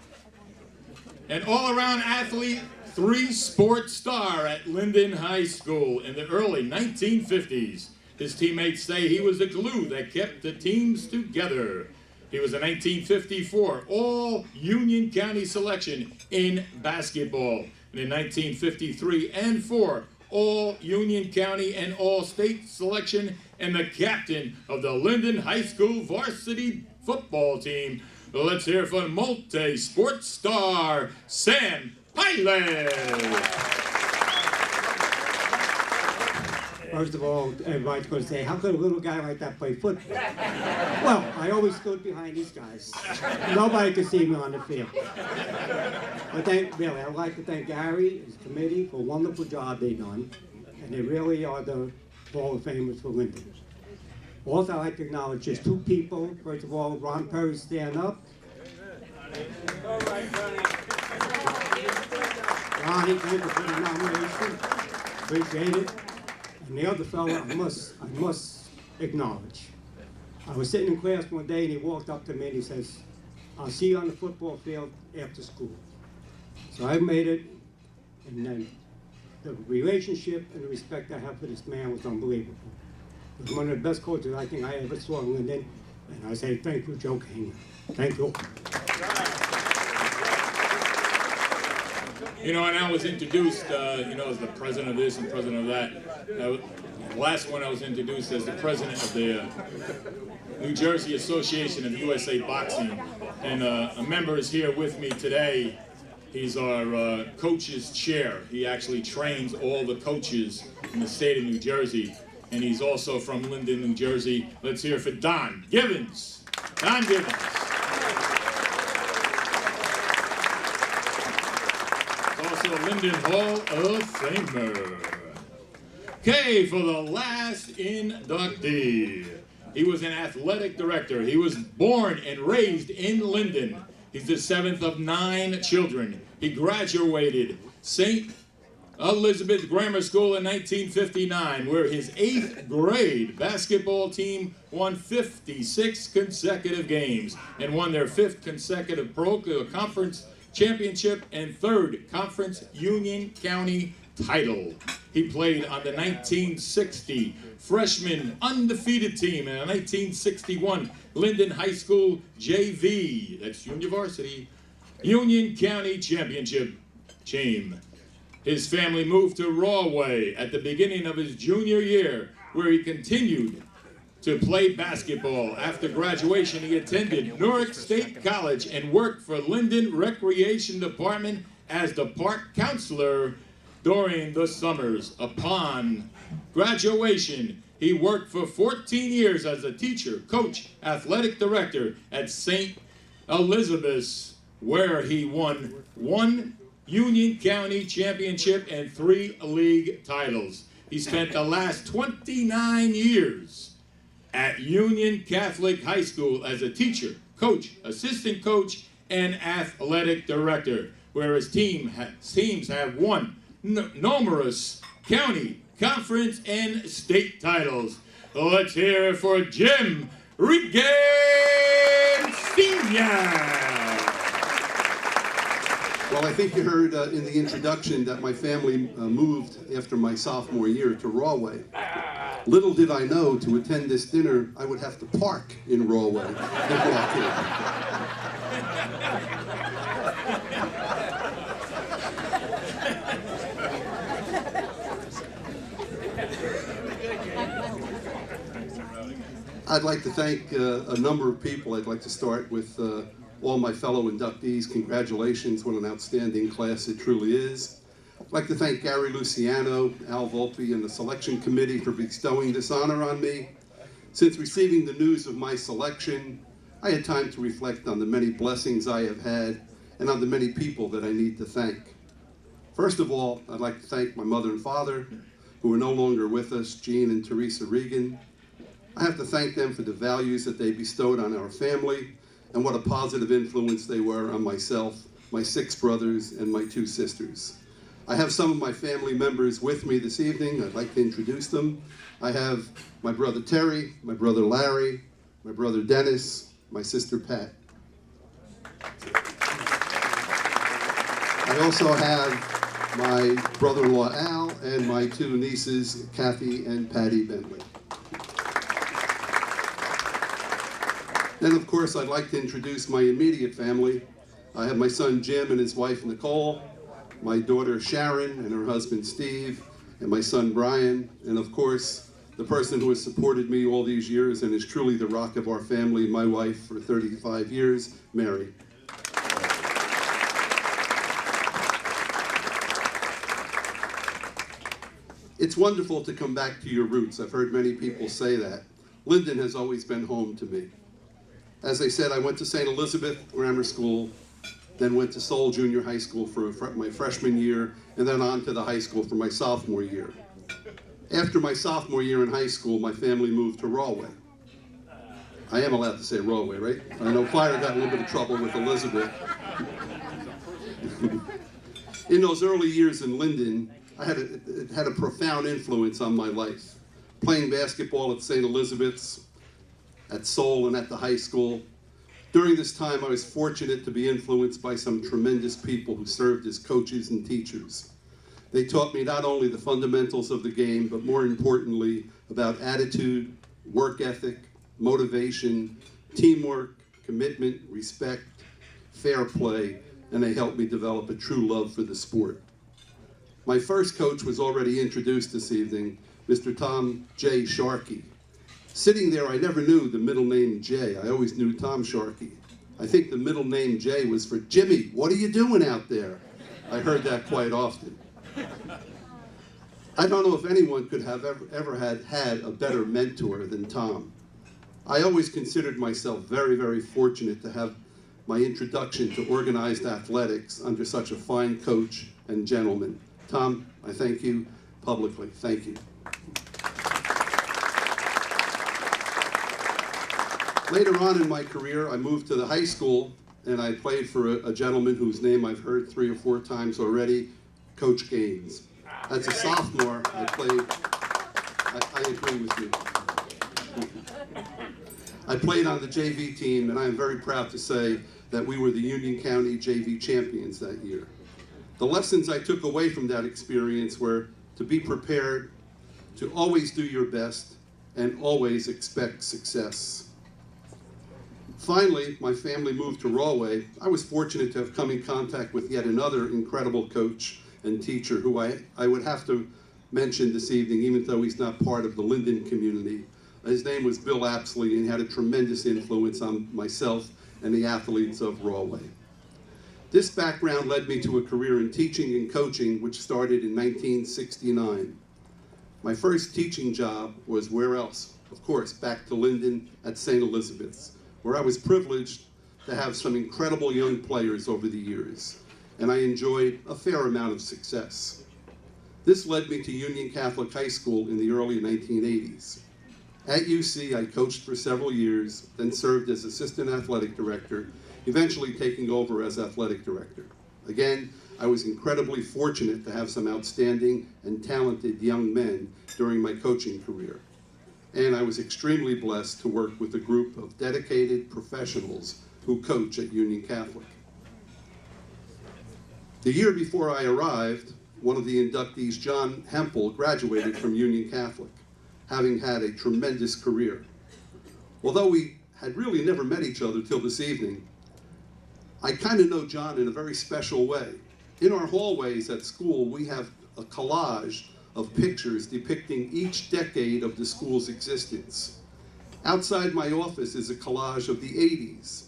An all-around athlete, 3-sport star at Linden High School in the early 1950s. His teammates say he was the glue that kept the teams together. He was a 1954 All-Union County selection in basketball. And in 1953 and 4, All-Union County and All-State selection, and the captain of the Linden High School varsity football team. Let's hear from multi-sport star, Sam Pilot. First of all, everybody's going to say, how could a little guy like that play football? Well, I always stood behind these guys. Nobody could see me on the field. But really, I'd like to thank Gary and his committee for a wonderful job they've done. And they really are the Hall of Famers for Linden. Also, I'd like to acknowledge just 2 people. First of all, Ron Perry, stand up. Ronnie, thank you for the nomination. Appreciate it. And the other fellow, I must acknowledge. I was sitting in class one day, and he walked up to me and he says, I'll see you on the football field after school. So I made it, and then the relationship and the respect I have for this man was unbelievable. He was one of the best coaches I think I ever saw in Linden, and I say thank you, Joe King. Thank you. You know, and I was introduced, you know, as the president of this and president of that. The last one I was introduced as the president of the New Jersey Association of USA Boxing. And a member is here with me today. He's our coach's chair. He actually trains all the coaches in the state of New Jersey. And he's also from Linden, New Jersey. Let's hear it for Don Givens. Don Givens. Also a Linden Hall of Famer. Okay, for the last inductee. He was an athletic director. He was born and raised in Linden. He's the 7th of 9 children. He graduated St. Elizabeth Grammar School in 1959, where his 8th grade basketball team won 56 consecutive games and won their 5th consecutive Pro Conference championship and 3rd Conference Union County title. He played on the 1960 freshman undefeated team and a 1961 Linden High School JV, that's junior varsity, Union County Championship team. His family moved to Rahway at the beginning of his junior year, where he continued to play basketball. After graduation, he attended Newark State College and worked for Linden Recreation Department as the park counselor during the summers. Upon graduation, he worked for 14 years as a teacher, coach, athletic director at St. Elizabeth's, where he won 1 Union County Championship and 3 league titles. He spent the last 29 years at Union Catholic High School as a teacher, coach, assistant coach, and athletic director, where his teams have won numerous county, conference, and state titles. Let's hear it for Jim Regan Sr. Well, I think you heard in the introduction that my family moved after my sophomore year to Rahway. Little did I know, to attend this dinner, I would have to park in Rahway and walk in. I'd like to thank a number of people. I'd like to start with all my fellow inductees. Congratulations, what an outstanding class it truly is. I'd like to thank Gary Luciano, Al Volpe, and the selection committee for bestowing this honor on me. Since receiving the news of my selection, I had time to reflect on the many blessings I have had and on the many people that I need to thank. First of all, I'd like to thank my mother and father, who are no longer with us, Jean and Teresa Regan. I have to thank them for the values that they bestowed on our family and what a positive influence they were on myself, my 6 brothers, and my 2 sisters. I have some of my family members with me this evening. I'd like to introduce them. I have my brother Terry, my brother Larry, my brother Dennis, my sister Pat. I also have my brother-in-law Al and my 2 nieces, Kathy and Patty Bentley. Then, of course, I'd like to introduce my immediate family. I have my son Jim and his wife Nicole, my daughter Sharon and her husband Steve, and my son Brian, and of course, the person who has supported me all these years and is truly the rock of our family, my wife for 35 years, Mary. It's wonderful to come back to your roots. I've heard many people say that. Linden has always been home to me. As I said, I went to St. Elizabeth Grammar School, then went to Seoul Junior High School for my freshman year, and then on to the high school for my sophomore year. After my sophomore year in high school, my family moved to Rahway. I am allowed to say Rahway, right? I know Fire got in a little bit of trouble with Elizabeth. In those early years in Linden, it had a profound influence on my life. Playing basketball at St. Elizabeth's, at Seoul, and at the high school. During this time, I was fortunate to be influenced by some tremendous people who served as coaches and teachers. They taught me not only the fundamentals of the game, but more importantly, about attitude, work ethic, motivation, teamwork, commitment, respect, fair play, and they helped me develop a true love for the sport. My first coach was already introduced this evening, Mr. Tom J. Sharkey. Sitting there, I never knew the middle name J. I always knew Tom Sharkey. I think the middle name J was for Jimmy, what are you doing out there? I heard that quite often. I don't know if anyone could have ever had a better mentor than Tom. I always considered myself very, very fortunate to have my introduction to organized athletics under such a fine coach and gentleman. Tom, I thank you publicly. Thank you. Later on in my career, I moved to the high school and I played for a gentleman whose name I've heard 3 or 4 times already, Coach Gaines. As a sophomore, I agree with you. I played on the JV team, and I am very proud to say that we were the Union County JV champions that year. The lessons I took away from that experience were to be prepared, to always do your best, and always expect success. Finally, my family moved to Rahway. I was fortunate to have come in contact with yet another incredible coach and teacher who I would have to mention this evening, even though he's not part of the Linden community. His name was Bill Apsley, and he had a tremendous influence on myself and the athletes of Rahway. This background led me to a career in teaching and coaching, which started in 1969. My first teaching job was where else? Of course, back to Linden at St. Elizabeth's, where I was privileged to have some incredible young players over the years, and I enjoyed a fair amount of success. This led me to Union Catholic High School in the early 1980s. At UC, I coached for several years, then served as assistant athletic director, eventually taking over as athletic director. Again, I was incredibly fortunate to have some outstanding and talented young men during my coaching career. And I was extremely blessed to work with a group of dedicated professionals who coach at Union Catholic. The year before I arrived, one of the inductees, John Hempel, graduated from Union Catholic, having had a tremendous career. Although we had really never met each other till this evening, I kind of know John in a very special way. In our hallways at school, we have a collage of pictures depicting each decade of the school's existence. Outside my office is a collage of the 80s,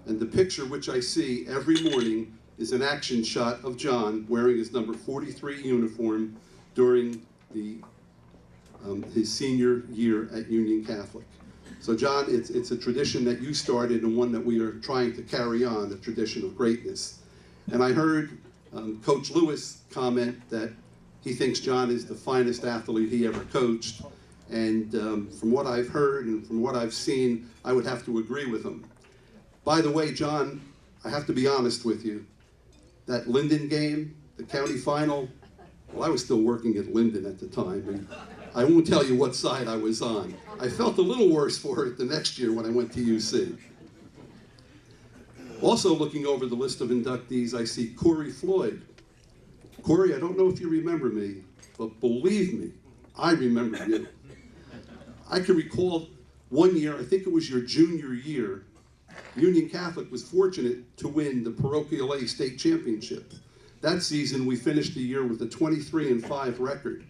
and the picture which I see every morning is an action shot of John wearing his number 43 uniform during his senior year at Union Catholic. So John, it's a tradition that you started and one that we are trying to carry on, a tradition of greatness. And I heard Coach Lewis comment that he thinks John is the finest athlete he ever coached. And from what I've heard and from what I've seen, I would have to agree with him. By the way, John, I have to be honest with you. That Linden game, the county final, well, I was still working at Linden at the time, and I won't tell you what side I was on. I felt a little worse for it the next year when I went to UC. Also looking over the list of inductees, I see Corey Floyd. Corey, I don't know if you remember me, but believe me, I remember you. I can recall one year, I think it was your junior year, Union Catholic was fortunate to win the Parochial A state championship. That season, we finished the year with a 23-5 record.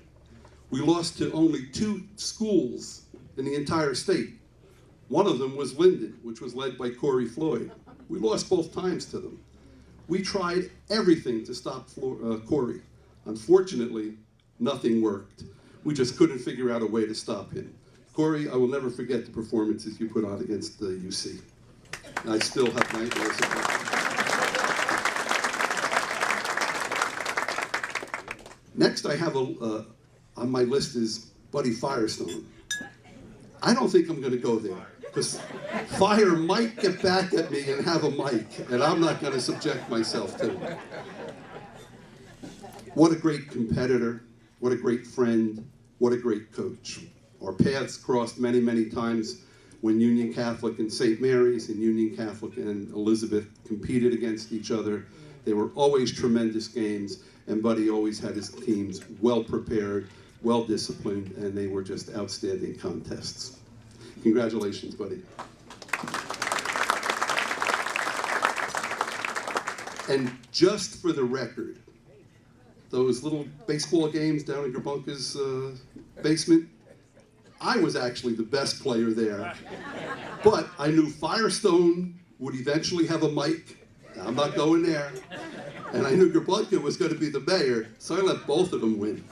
We lost to only 2 schools in the entire state. One of them was Linden, which was led by Corey Floyd. We lost both times to them. We tried everything to stop Corey. Unfortunately, nothing worked. We just couldn't figure out a way to stop him. Corey, I will never forget the performances you put on against the UC. And I still have nightmares about it. Next, I have on my list is Buddy Firestone. I don't think I'm going to go there, because Fire might get back at me and have a mic, and I'm not going to subject myself to it. What a great competitor, what a great friend, what a great coach. Our paths crossed many, many times when Union Catholic and St. Mary's and Union Catholic and Elizabeth competed against each other. They were always tremendous games, and Buddy always had his teams well prepared, well disciplined, and they were just outstanding contests. Congratulations, Buddy. And just for the record, those little baseball games down in Gerbounka's basement, I was actually the best player there. But I knew Firestone would eventually have a mic. I'm not going there. And I knew Gerbounka was going to be the mayor, so I let both of them win.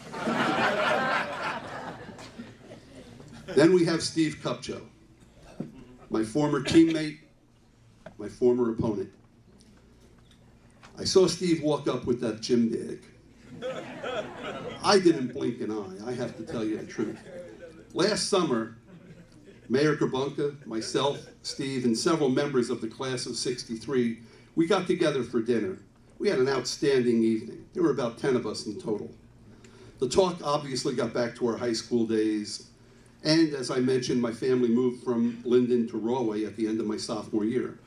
Then we have Steve Kupcho, my former teammate, my former opponent. I saw Steve walk up with that gym bag. I didn't blink an eye, I have to tell you the truth. Last summer, Mayor Gerbounka, myself, Steve, and several members of the class of '63, we got together for dinner. We had an outstanding evening. There were about 10 of us in total. The talk obviously got back to our high school days, and as I mentioned, my family moved from Linden to Rahway at the end of my sophomore year.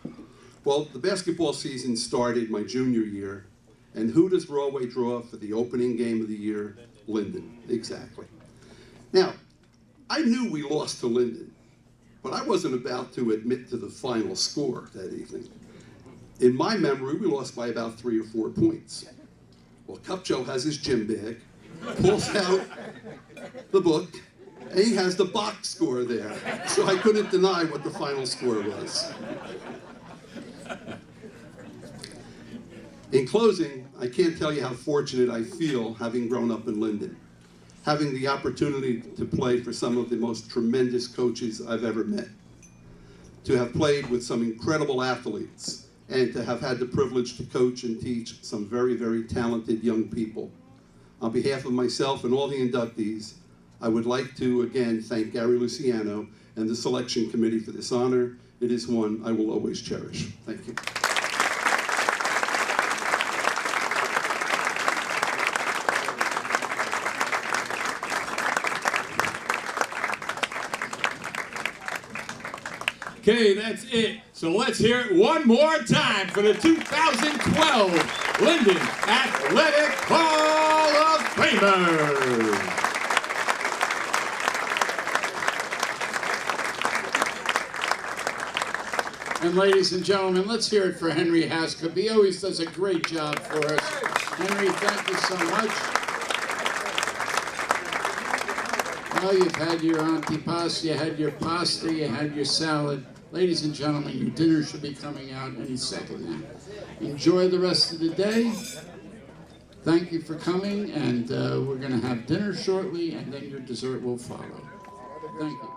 Well, the basketball season started my junior year, and who does Rahway draw for the opening game of the year? Linden, exactly. Now, I knew we lost to Linden, but I wasn't about to admit to the final score that evening. In my memory, we lost by about 3 or 4 points. Well, Kupcho has his gym bag, pulls out the book, and he has the box score there. So I couldn't deny what the final score was. In closing, I can't tell you how fortunate I feel having grown up in Linden, having the opportunity to play for some of the most tremendous coaches I've ever met, to have played with some incredible athletes, and to have had the privilege to coach and teach some very, very talented young people. On behalf of myself and all the inductees, I would like to again thank Gary Luciano and the selection committee for this honor. It is one I will always cherish. Thank you. Okay, that's it. So let's hear it one more time for the 2012 Linden Athletic Hall of Famers. And ladies and gentlemen, let's hear it for Henry Haskell. He always does a great job for us. Henry, thank you so much. Well, you've had your antipasto, you had your pasta, you had your salad. Ladies and gentlemen, your dinner should be coming out any second now. Enjoy the rest of the day. Thank you for coming, and we're going to have dinner shortly, and then your dessert will follow. Thank you.